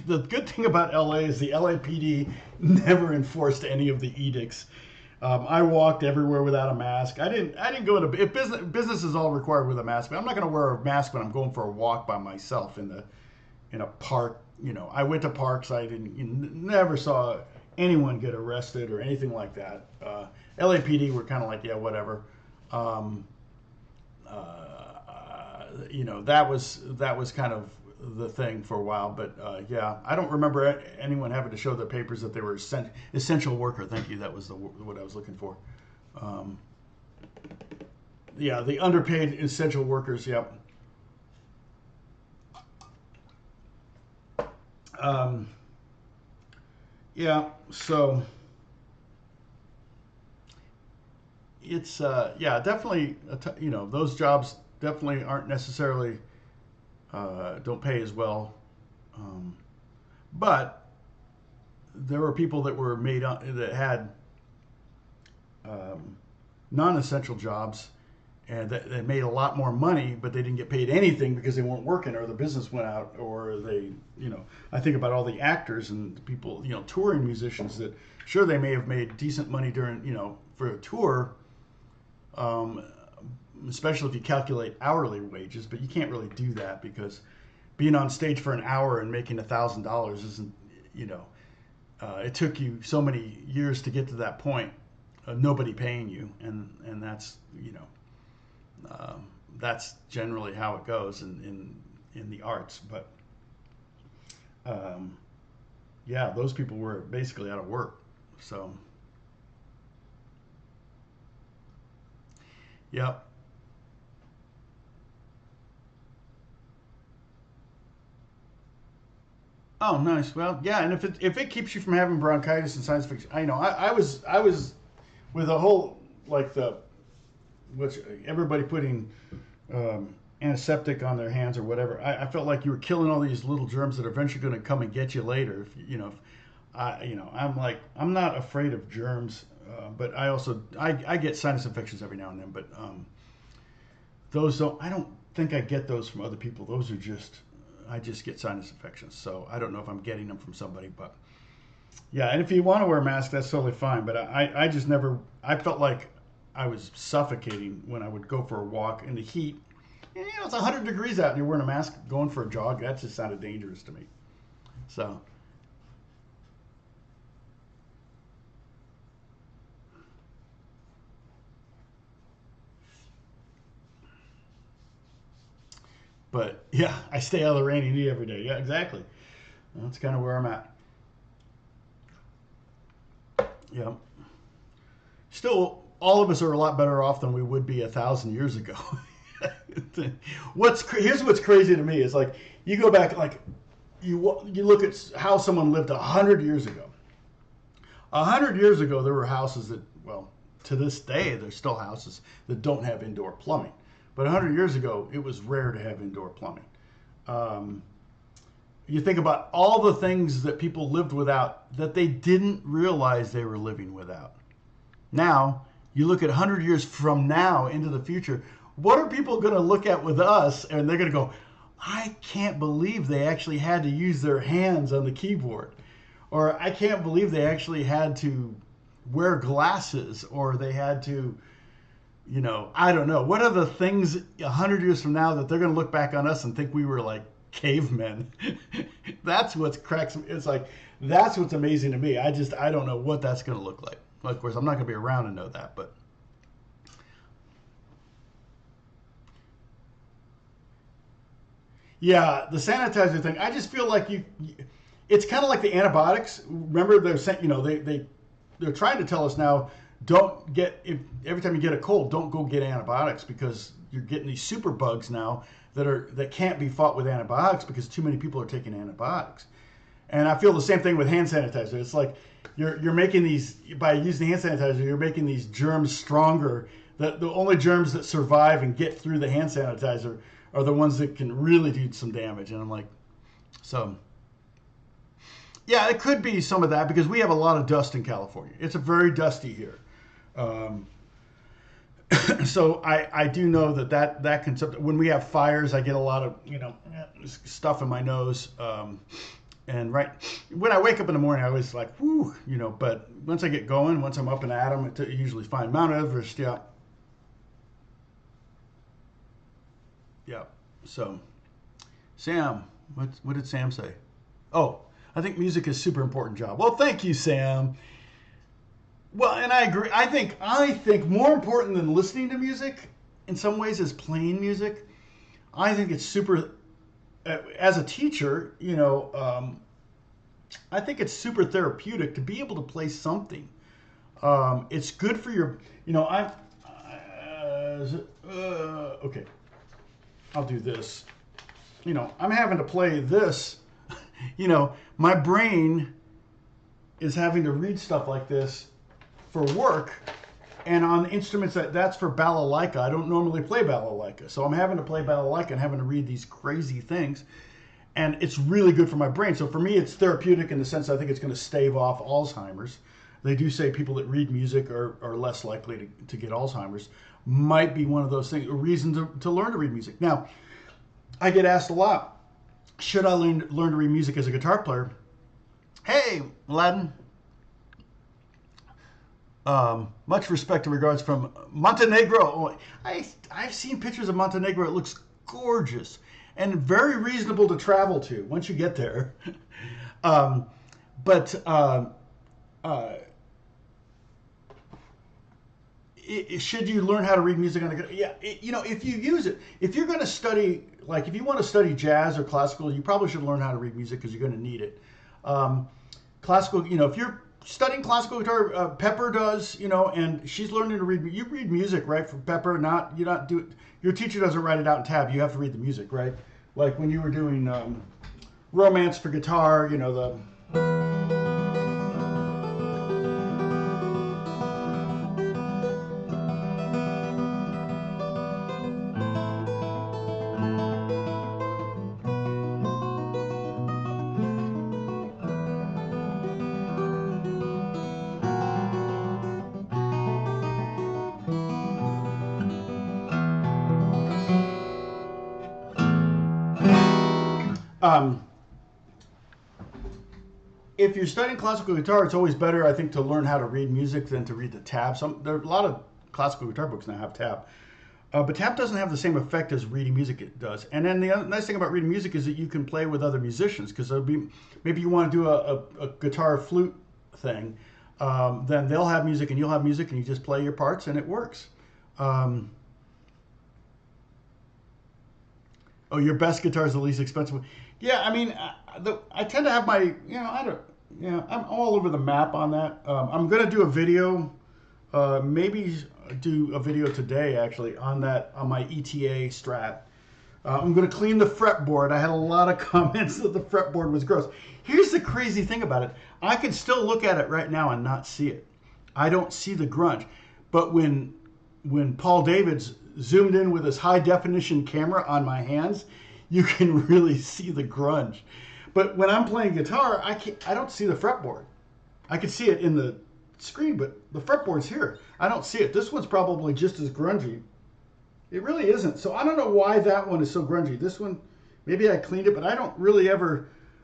The good thing about LA is the LAPD never enforced any of the edicts. I walked everywhere without a mask. I didn't go into if business is all required with a mask. But I'm not going to wear a mask when I'm going for a walk by myself in a park. I went to parks. I never saw anyone get arrested or anything like that. LAPD were kind of like, yeah, whatever. That was kind of the thing for a while, but yeah, I don't remember anyone having to show their papers that they were essential worker. Thank you. That was what I was looking for. Yeah, the underpaid essential workers. Yep. Yeah. So it's definitely those jobs definitely aren't necessarily. Don't pay as well, but there were people that were that had non-essential jobs, and they made a lot more money, but they didn't get paid anything because they weren't working, or the business went out, or they, I think about all the actors and people, touring musicians that sure they may have made decent money during, for a tour, especially if you calculate hourly wages, but you can't really do that because being on stage for an hour and making $1,000 isn't, it took you so many years to get to that point of nobody paying you, and that's, that's generally how it goes in the arts. But yeah, those people were basically out of work. So yep. Oh, nice. Well, yeah, and if it keeps you from having bronchitis and science fiction, I was with a whole like the which everybody putting antiseptic on their hands or whatever. I felt like you were killing all these little germs that are eventually going to come and get you later. I'm not afraid of germs, but I get sinus infections every now and then. But I don't think I get those from other people. Those are I just get sinus infections. So I don't know if I'm getting them from somebody, but yeah. And if you want to wear a mask, that's totally fine. But I just never. I felt like I was suffocating when I would go for a walk in the heat. And, it's 100 degrees out and you're wearing a mask going for a jog. That just sounded dangerous to me. So, but yeah, I stay out of the rain and eat every day. Yeah, exactly. That's kind of where I'm at. Yeah. Still, all of us are a lot better off than we would be 1,000 years ago. Here's what's crazy to me is like you go back like you look at how someone lived 100 years ago. 100 years ago, there were houses that, well, to this day, there's still houses that don't have indoor plumbing. But 100 years ago, it was rare to have indoor plumbing. You think about all the things that people lived without that they didn't realize they were living without. Now, you look at 100 years from now into the future, what are people going to look at with us? And they're going to go, I can't believe they actually had to use their hands on the keyboard. Or I can't believe they actually had to wear glasses, or they had to, I don't know. What are the things 100 years from now that they're going to look back on us and think we were like cavemen? That's what cracks me. It's like, that's what's amazing to me. I don't know what that's going to look like. Well, of course, I'm not going to be around to know that, but. Yeah, the sanitizer thing. I just feel like it's kind of like the antibiotics. Remember, they're saying, they're trying to tell us now, every time you get a cold, don't go get antibiotics because you're getting these super bugs now that can't be fought with antibiotics because too many people are taking antibiotics. And I feel the same thing with hand sanitizer. It's like you're making these, by using hand sanitizer, you're making these germs stronger. The only germs that survive and get through the hand sanitizer are the ones that can really do some damage. And I'm like, so yeah, it could be some of that because we have a lot of dust in California. It's a very dusty here. So I do know that concept. When we have fires, I get a lot of stuff in my nose. And right when I wake up in the morning, I always like, whoo, But once I get going, once I'm up and at 'em, it's usually fine. Mount Everest, yeah. Yeah. So, Sam, what did Sam say? Oh, I think music is a super important job. Well, thank you, Sam. Well, and I agree. I think more important than listening to music in some ways is playing music. I think it's super. As a teacher, I think it's super therapeutic to be able to play something. It's good for your. Okay. I'll do this. I'm having to play this. My brain is having to read stuff like this for work, and on instruments that's for balalaika. I don't normally play balalaika, so I'm having to play balalaika and having to read these crazy things, and it's really good for my brain. So for me, it's therapeutic in the sense I think it's going to stave off Alzheimer's. They do say people that read music are less likely to get Alzheimer's. might be one of those things, a reason to learn to read music. Now, I get asked a lot, should I learn to read music as a guitar player? Hey, Aladdin. Much respect and regards from Montenegro. I've seen pictures of Montenegro. It looks gorgeous and very reasonable to travel to once you get there. Should you learn how to read music on a guitar? Yeah, if you use it, if you're going to study, like if you want to study jazz or classical, you probably should learn how to read music because you're going to need it. Classical, if you're studying classical guitar, Pepper does, and she's learning to read. You read music, right? For Pepper, your teacher doesn't write it out in tab. You have to read the music, right? Like when you were doing Romance for guitar, the. If you're studying classical guitar, it's always better, I think, to learn how to read music than to read the tab. There are a lot of classical guitar books now have tab. But tab doesn't have the same effect as reading music it does. And then the nice thing about reading music is that you can play with other musicians, because maybe you want to do a guitar flute thing. Then they'll have music and you'll have music and you just play your parts and it works. Oh, your best guitar is the least expensive. Yeah, I mean, I tend to have my, I'm all over the map on that. I'm going to do a video, maybe do a video today actually on my ETA Strat. I'm going to clean the fretboard. I had a lot of comments that the fretboard was gross. Here's the crazy thing about it. I can still look at it right now and not see it. I don't see the grunge. But when Paul Davids zoomed in with his high definition camera on my hands, you can really see the grunge. But when I'm playing guitar, I don't see the fretboard. I can see it in the screen, but the fretboard's here. I don't see it. This one's probably just as grungy. It really isn't. So I don't know why that one is so grungy. This one, maybe I cleaned it, but I don't really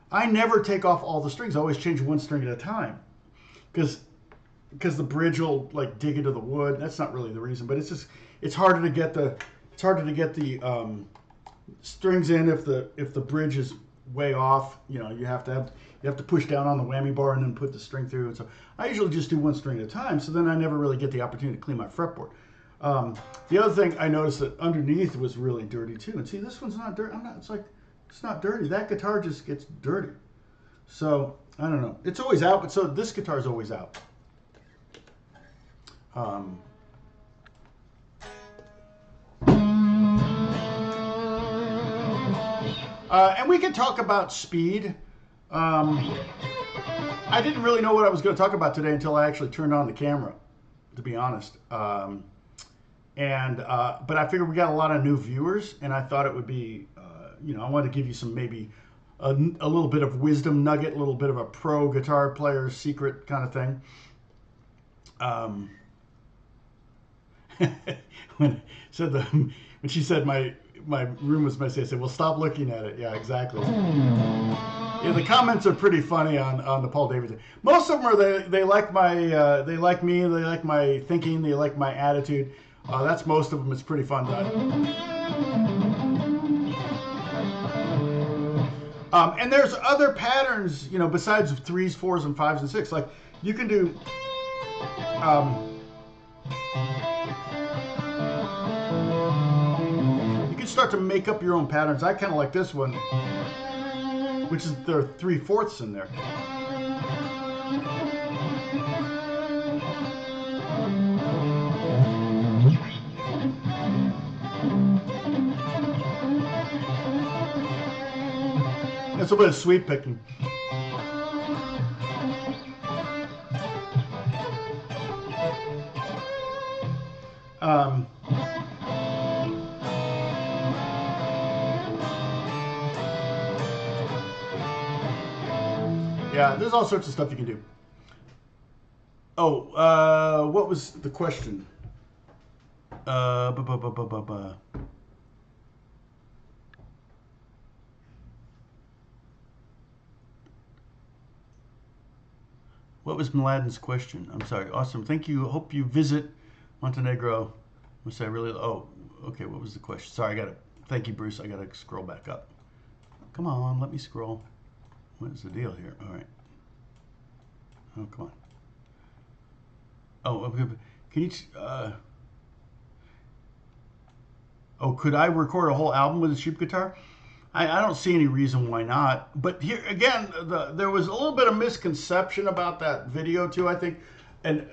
I never take off all the strings. I always change one string at a time. Because the bridge will like dig into the wood. That's not really the reason, but it's harder to get the strings in if the bridge is way off. You have to push down on the whammy bar and then put the string through. And so I usually just do one string at a time. So then I never really get the opportunity to clean my fretboard. The other thing I noticed that underneath was really dirty too. And see, this one's not dirty. It's not dirty. That guitar just gets dirty. So I don't know. It's always out, but so this guitar is always out. And we can talk about speed. I didn't really know what I was going to talk about today until I actually turned on the camera, to be honest. But I figured we got a lot of new viewers, and I thought it would be, I wanted to give you some maybe a little bit of wisdom nugget, a little bit of a pro guitar player secret kind of thing. When she said my room was messy, I said, well, stop looking at it. Yeah, exactly. Yeah, the comments are pretty funny on the Paul Davids. Most of them are they like they like me, they like my thinking, they like my attitude. That's most of them. It's pretty fun. And there's other patterns, besides 3s, 4s, and 5s and 6. Like you can do. Start to make up your own patterns. I kind of like this one, which is there are 3/4 in there. That's a bit of sweep picking. Yeah, there's all sorts of stuff you can do. Oh, what was the question? Bu- bu- bu- bu- bu- bu. What was Mladen's question? I'm sorry. Awesome. Thank you. Hope you visit Montenegro. Which I really. Oh, okay. What was the question? Sorry, I got to. Thank you, Bruce. I got to scroll back up. Come on, let me scroll. What is the deal here? All right. Oh, come on. Oh, okay. Can you? Oh, could I record a whole album with a cheap guitar? I don't see any reason why not. But here again, there was a little bit of misconception about that video too, I think, and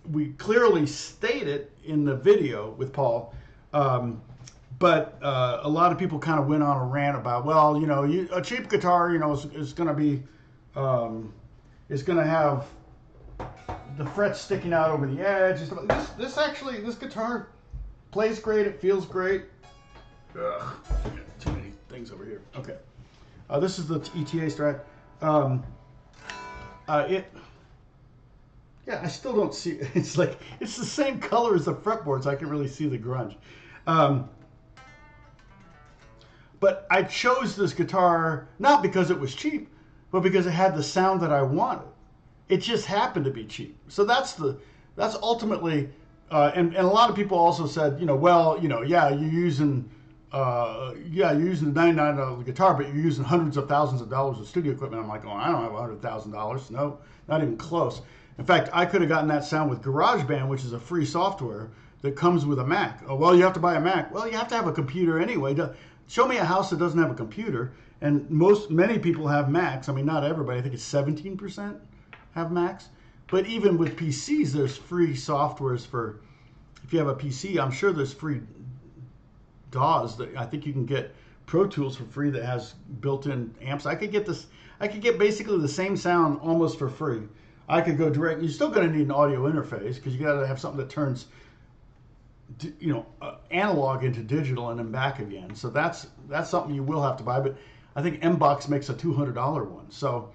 we clearly state it in the video with Paul, but a lot of people kind of went on a rant about, well, you know, a cheap guitar, you know, is going to be, is going to have the frets sticking out over the edge. This guitar plays great. It feels great. Ugh, too many things over here. Okay, this is the ETA Strat. Yeah, I still don't see. It's like it's the same color as the fretboards. I can really see the grunge. But I chose this guitar not because it was cheap, but because it had the sound that I wanted. It just happened to be cheap. So that's ultimately. And a lot of people also said, you know, well, you know, yeah, you're using the $99 guitar, but you're using hundreds of thousands of dollars of studio equipment. I'm like, oh, I don't have $100,000. No, not even close. In fact, I could have gotten that sound with GarageBand, which is a free software that comes with a Mac. Oh, well, you have to buy a Mac. Well, you have to have a computer anyway. Show me a house that doesn't have a computer. And many people have Macs. I mean, not everybody. I think it's 17% have Macs. But even with PCs, there's free softwares for, if you have a PC, I'm sure there's free DAWs that I think you can get Pro Tools for free that has built-in amps. I could get basically the same sound almost for free. I could go direct. You're still going to need an audio interface because you got to have something that turns, you know, analog into digital and then back again. So that's something you will have to buy. But I think M-Box makes a $200 one. So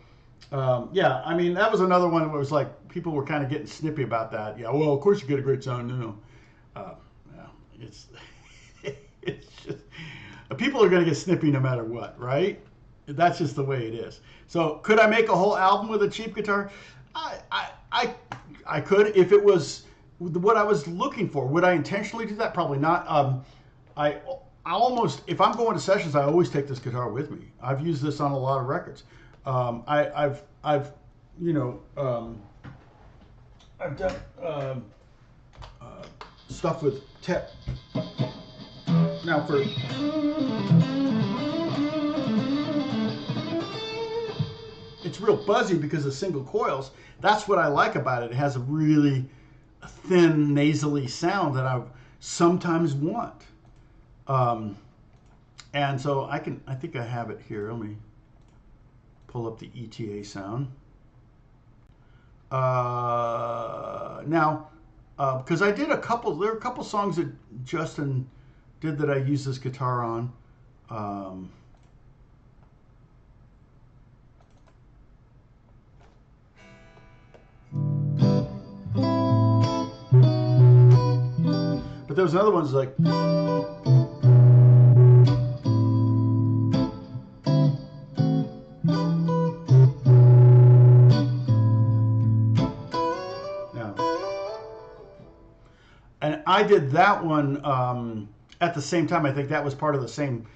yeah, I mean, that was another one where it was like people were kind of getting snippy about that. Yeah, well, of course you get a great sound. No, yeah, it's it's just people are going to get snippy no matter what, right? That's just the way it is. So could I make a whole album with a cheap guitar? I could if it was what I was looking for. Would I intentionally do that? Probably not. I almost, if I'm going to sessions, I always take this guitar with me. I've used this on a lot of records. I've you know, I've done stuff with Tep. Now for it's real buzzy because of single coils. That's what I like about it. It has a really thin, nasally sound that I sometimes want. And so I think I have it here. Let me pull up the ETA sound. Now, because I did there are a couple songs that Justin did that I used this guitar on. But there was another one that's like. And I did that one at the same time. I think that was part of the same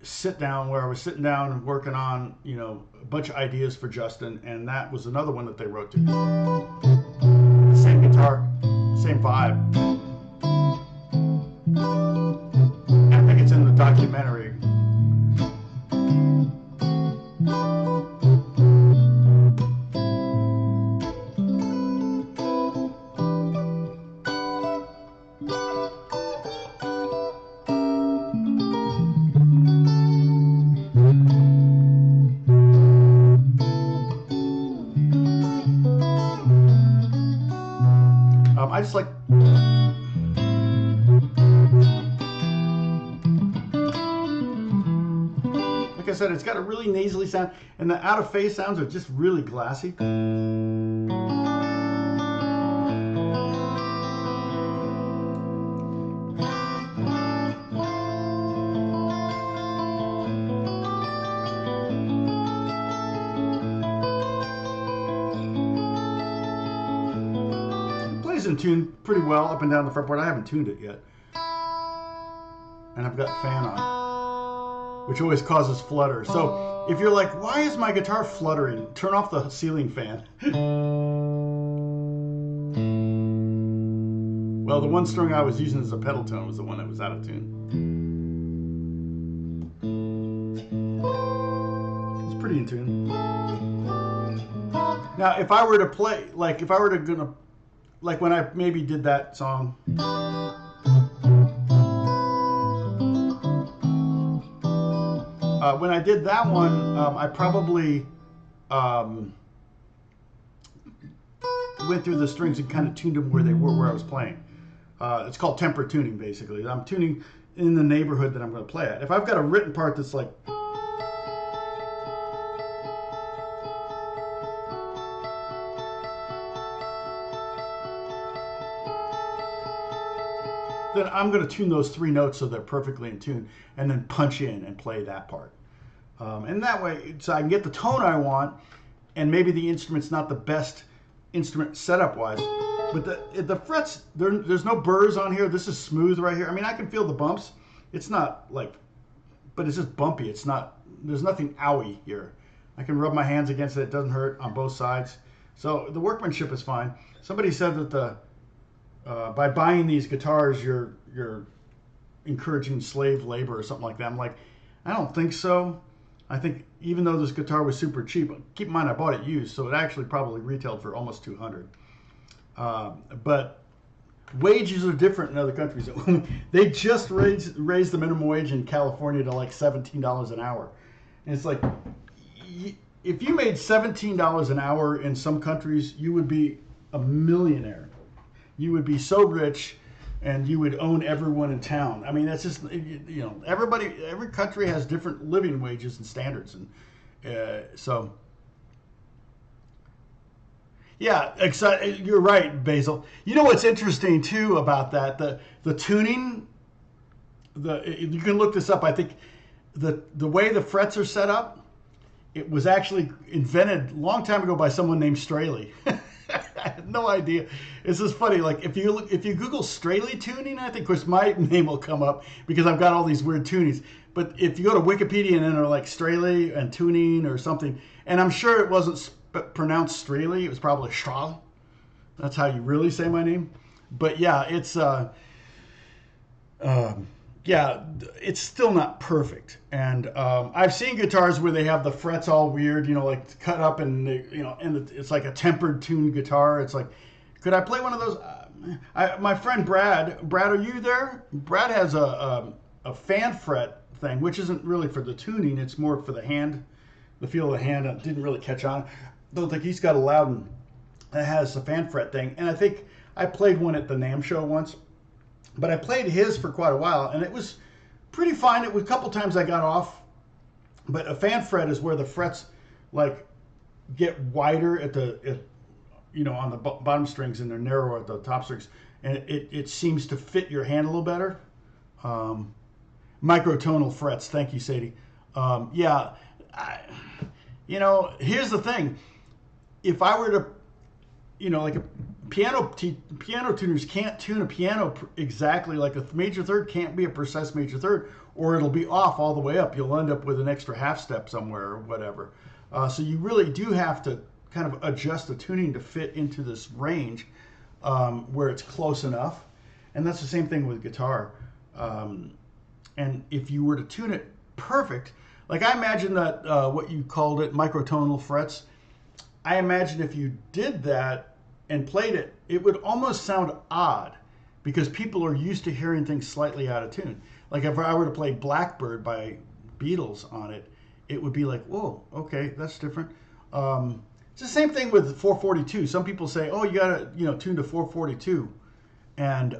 sit down where I was sitting down and working on, you know, a bunch of ideas for Justin, and that was another one that they wrote to. The same guitar, same vibe. I think it's in the documentary. I just like. Like I said, it's got a really nasally sound, and the out of phase sounds are just really glassy. everything's in tune pretty well up and down the fretboard. I haven't tuned it yet. And I've got fan on, which always causes flutter. So if you're like, why is my guitar fluttering? Turn off the ceiling fan. Well, the one string I was using as a pedal tone was the one that was out of tune. It's pretty in tune. Now, if I were to play, like if I were to like when I maybe did that song. When I did that one, I probably went through the strings and kind of tuned them where they were, where I was playing. It's called temper tuning, basically. I'm tuning in the neighborhood that I'm going to play at. If I've got a written part that's like, then I'm going to tune those 3 notes so they're perfectly in tune, and then punch in and play that part. And that way, so I can get the tone I want, and maybe the instrument's not the best instrument setup-wise, but the frets, there's no burrs on here. This is smooth right here. I mean, I can feel the bumps. It's not like, but it's just bumpy. It's not, there's nothing owie here. I can rub my hands against it. It doesn't hurt on both sides. So the workmanship is fine. Somebody said that by buying these guitars, you're encouraging slave labor or something like that. I'm like, I don't think so. I think even though this guitar was super cheap, keep in mind I bought it used, so it actually probably retailed for almost $200. But wages are different in other countries. They just raised the minimum wage in California to like $17 an hour. And it's like, if you made $17 an hour in some countries, you would be a millionaire. You would be so rich, and you would own everyone in town. I mean, that's just, you know, every country has different living wages and standards. And so, yeah, you're right, Basil. You know what's interesting, too, about that? The tuning, you can look this up. I think the way the frets are set up, it was actually invented a long time ago by someone named Strahle. I had no idea. It's just funny. Like if you Google Strahle tuning, I think, of course, my name will come up because I've got all these weird tunings. But if you go to Wikipedia and enter like Strahle and tuning or something, and I'm sure it wasn't pronounced Strahle, it was probably Strahle. That's how you really say my name. But yeah, it's yeah, it's still not perfect. And I've seen guitars where they have the frets all weird, you know, like cut up, and they, you know, and it's like a tempered tuned guitar. It's like, could I play one of those? My friend Brad, are you there? Brad has a fan fret thing, which isn't really for the tuning. It's more for the hand, the feel of the hand. It didn't really catch on. Don't think he's got a Loudon that has a fan fret thing. And I think I played one at the NAMM show once. But I played his for quite a while, and it was pretty fine. It was a couple times I got off, but a fan fret is where the frets like get wider at you know, on the bottom strings, and they're narrower at the top strings, and it seems to fit your hand a little better. Microtonal frets. Thank you, Sadie. Yeah, you know, here's the thing. If I were to, you know, like a piano tuners can't tune a piano exactly, like a major third can't be a precise major third, or it'll be off all the way up. You'll end up with an extra half step somewhere or whatever. So you really do have to kind of adjust the tuning to fit into this range where it's close enough. And that's the same thing with guitar. And if you were to tune it perfect, like I imagine that what you called it, microtonal frets, I imagine if you did that and played it, it would almost sound odd because people are used to hearing things slightly out of tune. Like if I were to play Blackbird by Beatles on it, it would be like, whoa, okay, that's different. It's the same thing with 442. Some people say, oh, you gotta, you know, tune to 442. And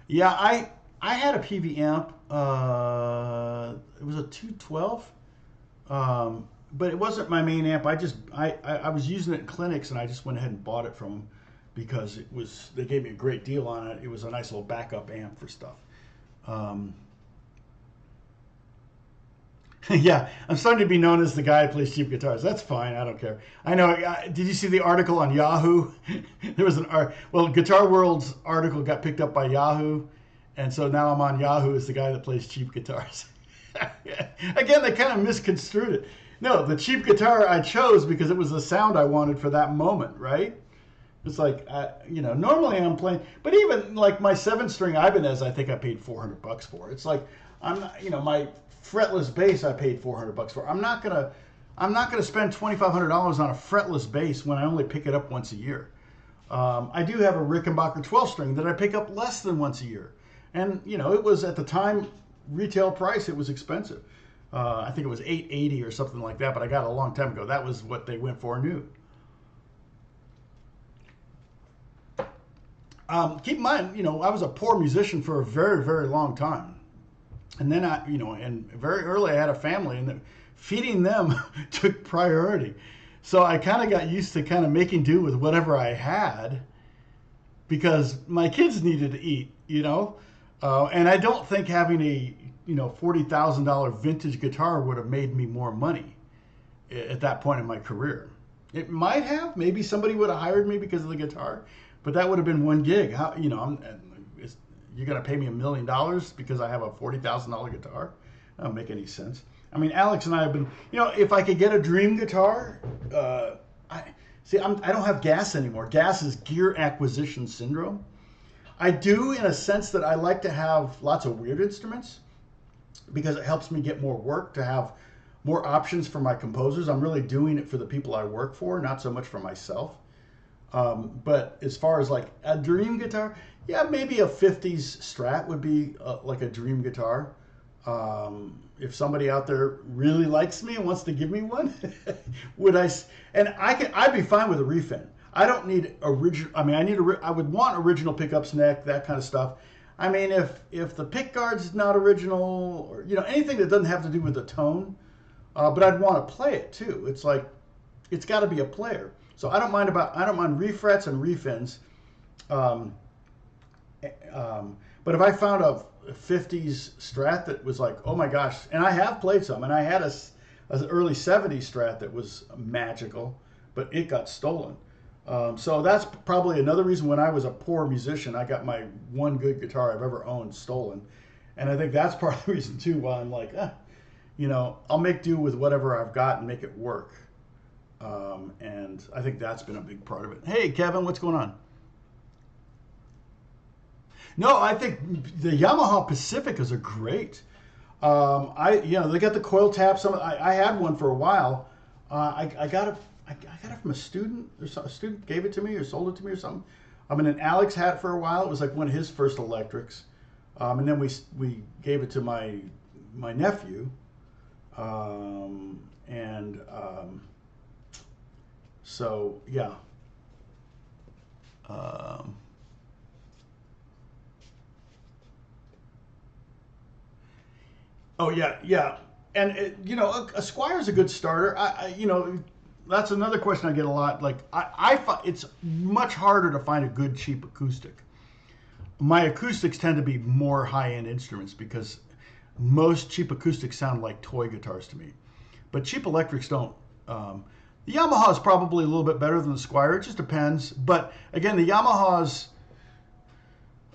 yeah, I had a PV amp. It was a 212. But it wasn't my main amp. I was using it in clinics, and I just went ahead and bought it from them because they gave me a great deal on it. It was a nice little backup amp for stuff. Yeah, I'm starting to be known as the guy who plays cheap guitars. That's fine. I don't care. I know. Did you see the article on Yahoo? There was well, Guitar World's article got picked up by Yahoo, and so now I'm on Yahoo as the guy that plays cheap guitars. Again, they kind of misconstrued it. No, the cheap guitar I chose because it was the sound I wanted for that moment, right? It's like, normally I'm playing, but even like my 7-string Ibanez, I think I paid $400 for. It's like, I'm not, my fretless bass I paid $400 for. I'm not gonna spend $2,500 on a fretless bass when I only pick it up once a year. I do have a Rickenbacker 12-string that I pick up less than once a year, and it was at the time retail price. It was expensive. I think it was $880 or something like that, but I got it a long time ago. That was what they went for new. Keep in mind, I was a poor musician for a very, very long time. And then and very early I had a family, and feeding them took priority. So I kind of got used to kind of making do with whatever I had because my kids needed to eat, and I don't think having a, $40,000 vintage guitar would have made me more money at that point in my career. It might have, maybe somebody would have hired me because of the guitar, but that would have been one gig. How, you're going to pay me $1 million because I have a $40,000 guitar? That don't make any sense. I mean, Alex and I have been, if I could get a dream guitar, I don't have gas anymore. Gas is gear acquisition syndrome. I do in a sense that I like to have lots of weird instruments because it helps me get more work, to have more options for my composers. I'm really doing it for the people I work for, not so much for myself. But as far as like a dream guitar, yeah, maybe a 50s Strat would be like a dream guitar. If somebody out there really likes me and wants to give me one, I'd be fine with a refin. I don't need original. I mean, I would want original pickups, neck, that kind of stuff. I mean, if the pick guard's not original, or anything that doesn't have to do with the tone, but I'd want to play it too. It's like it's got to be a player. So I don't mind refrets and refins. But if I found a 50s Strat that was like, oh my gosh, and I have played some, and I had an early 70s Strat that was magical, but it got stolen. So that's probably another reason when I was a poor musician, I got my one good guitar I've ever owned stolen. And I think that's part of the reason too why I'm like, I'll make do with whatever I've got and make it work. And I think that's been a big part of it. Hey, Kevin, what's going on? No, I think the Yamaha Pacificas are great. They got the coil taps. I had one for a while. I got it from a student. A student gave it to me or sold it to me or something. I mean, an Alex had it for a while. It was like one of his first electrics. And then we gave it to my nephew. So yeah. Oh yeah. And a Squire's a good starter. That's another question I get a lot. Like I find it's much harder to find a good cheap acoustic. My acoustics tend to be more high-end instruments because most cheap acoustics sound like toy guitars to me. But cheap electrics don't. The Yamaha is probably a little bit better than the Squier. It just depends. But again, the Yamahas,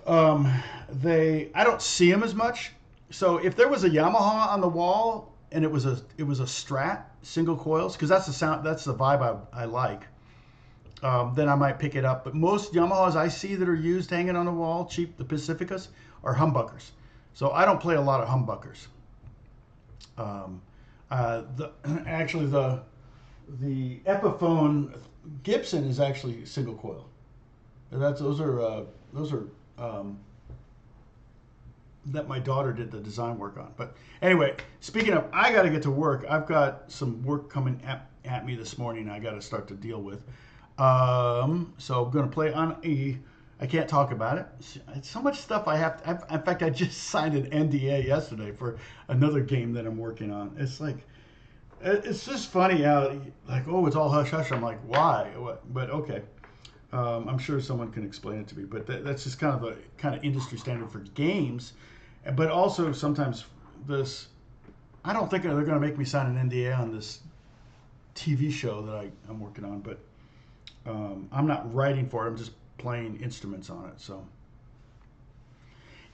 I don't see them as much. So if there was a Yamaha on the wall and it was a Strat single coils, because that's the sound, that's the vibe I like, then I might pick it up. But most Yamahas I see that are used hanging on the wall, cheap, the Pacificas, are humbuckers. So I don't play a lot of humbuckers. Actually, the Epiphone Gibson is actually single coil. Those are that my daughter did the design work on. But anyway, speaking of, I got to get to work. I've got some work coming at me this morning I got to start to deal with. So I'm going to play on I can't talk about it. It's so much stuff I have to. In fact, I just signed an NDA yesterday for another game that I'm working on. It's like, it's just funny how, like, oh, it's all hush hush. I'm like, why? But okay. I'm sure someone can explain it to me. But that's just kind of industry standard for games. But also sometimes I don't think they're going to make me sign an NDA on this TV show that I'm working on, but I'm not writing for it. I'm just playing instruments on it. So,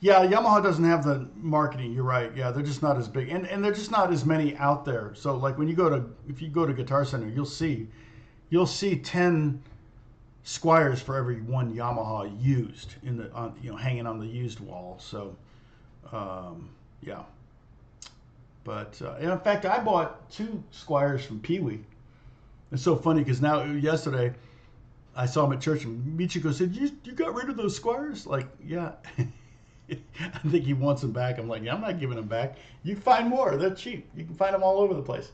yeah, Yamaha doesn't have the marketing. You're right. Yeah, they're just not as big, and they're just not as many out there. So, like when if you go to Guitar Center, you'll see 10 Squires for every one Yamaha used hanging on the used wall. So, yeah. But in fact, I bought 2 Squires from Pee Wee. It's so funny because yesterday, I saw him at church and Michiko said, "You got rid of those Squires?" Like, yeah. I think he wants them back. I'm like, yeah, I'm not giving them back. You can find more. They're cheap. You can find them all over the place.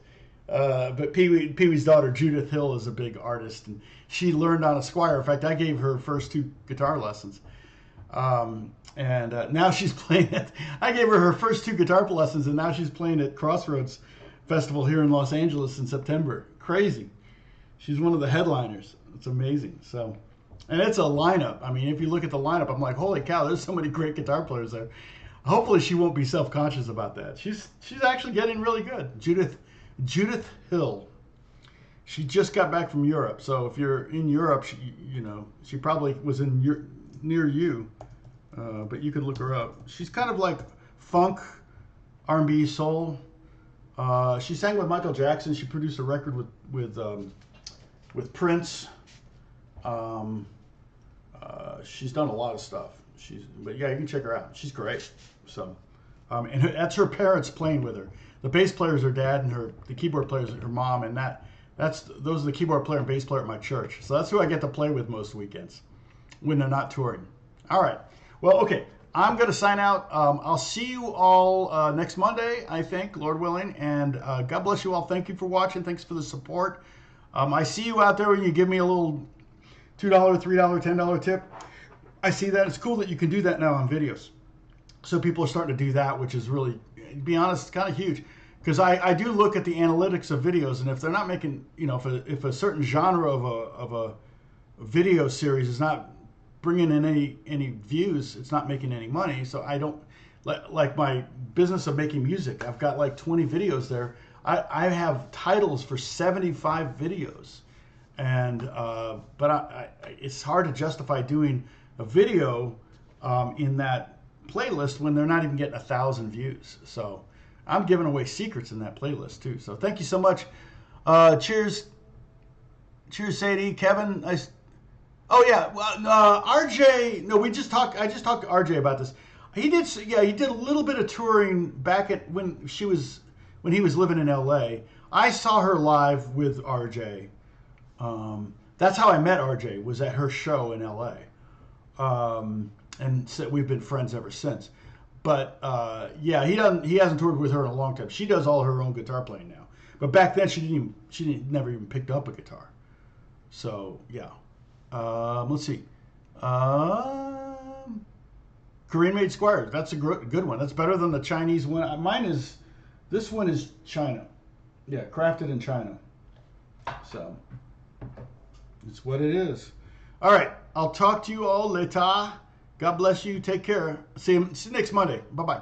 But Pee Wee's daughter, Judith Hill, is a big artist, and she learned on a Squire. In fact, I gave her first 2 guitar lessons. And now she's playing it. I gave her her first 2 guitar lessons, and now she's playing at Crossroads Festival here in Los Angeles in September. Crazy. She's one of the headliners. It's amazing. So, and it's a lineup. I mean, if you look at the lineup, I'm like, holy cow, there's so many great guitar players there. Hopefully she won't be self-conscious about that. She's actually getting really good. Judith Hill. She just got back from Europe. So if you're in Europe, she probably was near you. But you could look her up. She's kind of like funk, R&B, soul. She sang with Michael Jackson. She produced a record with Prince. She's done a lot of stuff. But yeah, you can check her out. She's great. So, and that's her parents playing with her. The bass player is her dad, and the keyboard player is her mom, and those are the keyboard player and bass player at my church. So that's who I get to play with most weekends when they're not touring. All right. Well, okay. I'm going to sign out. I'll see you all next Monday, I think, Lord willing. And God bless you all. Thank you for watching. Thanks for the support. I see you out there when you give me a little $2, $3, $10 tip. I see that. It's cool that you can do that now on videos. So people are starting to do that, which is really, to be honest, it's kind of huge. Because I do look at the analytics of videos, and if they're not making, if a certain genre of a video series is not bringing in any views, it's not making any money. So I don't, like my business of making music, I've got like 20 videos there. I have titles for 75 videos. And but it's hard to justify doing a video in that playlist when they're not even getting 1,000 views. So I'm giving away secrets in that playlist too. So thank you so much. Cheers, Sadie, Kevin. Oh yeah, well, RJ. No, I just talked to RJ about this. He did a little bit of touring back when he was living in LA. I saw her live with RJ. That's how I met RJ, was at her show in LA. And so we've been friends ever since. But yeah, he hasn't toured with her in a long time. She does all her own guitar playing now. But back then she never even picked up a guitar. So yeah. Let's see. Korean made Squires. That's a good one. That's better than the Chinese one. This one is China. Yeah, crafted in China. So it's what it is. All right. I'll talk to you all later. God bless you. Take care. See you next Monday. Bye-bye.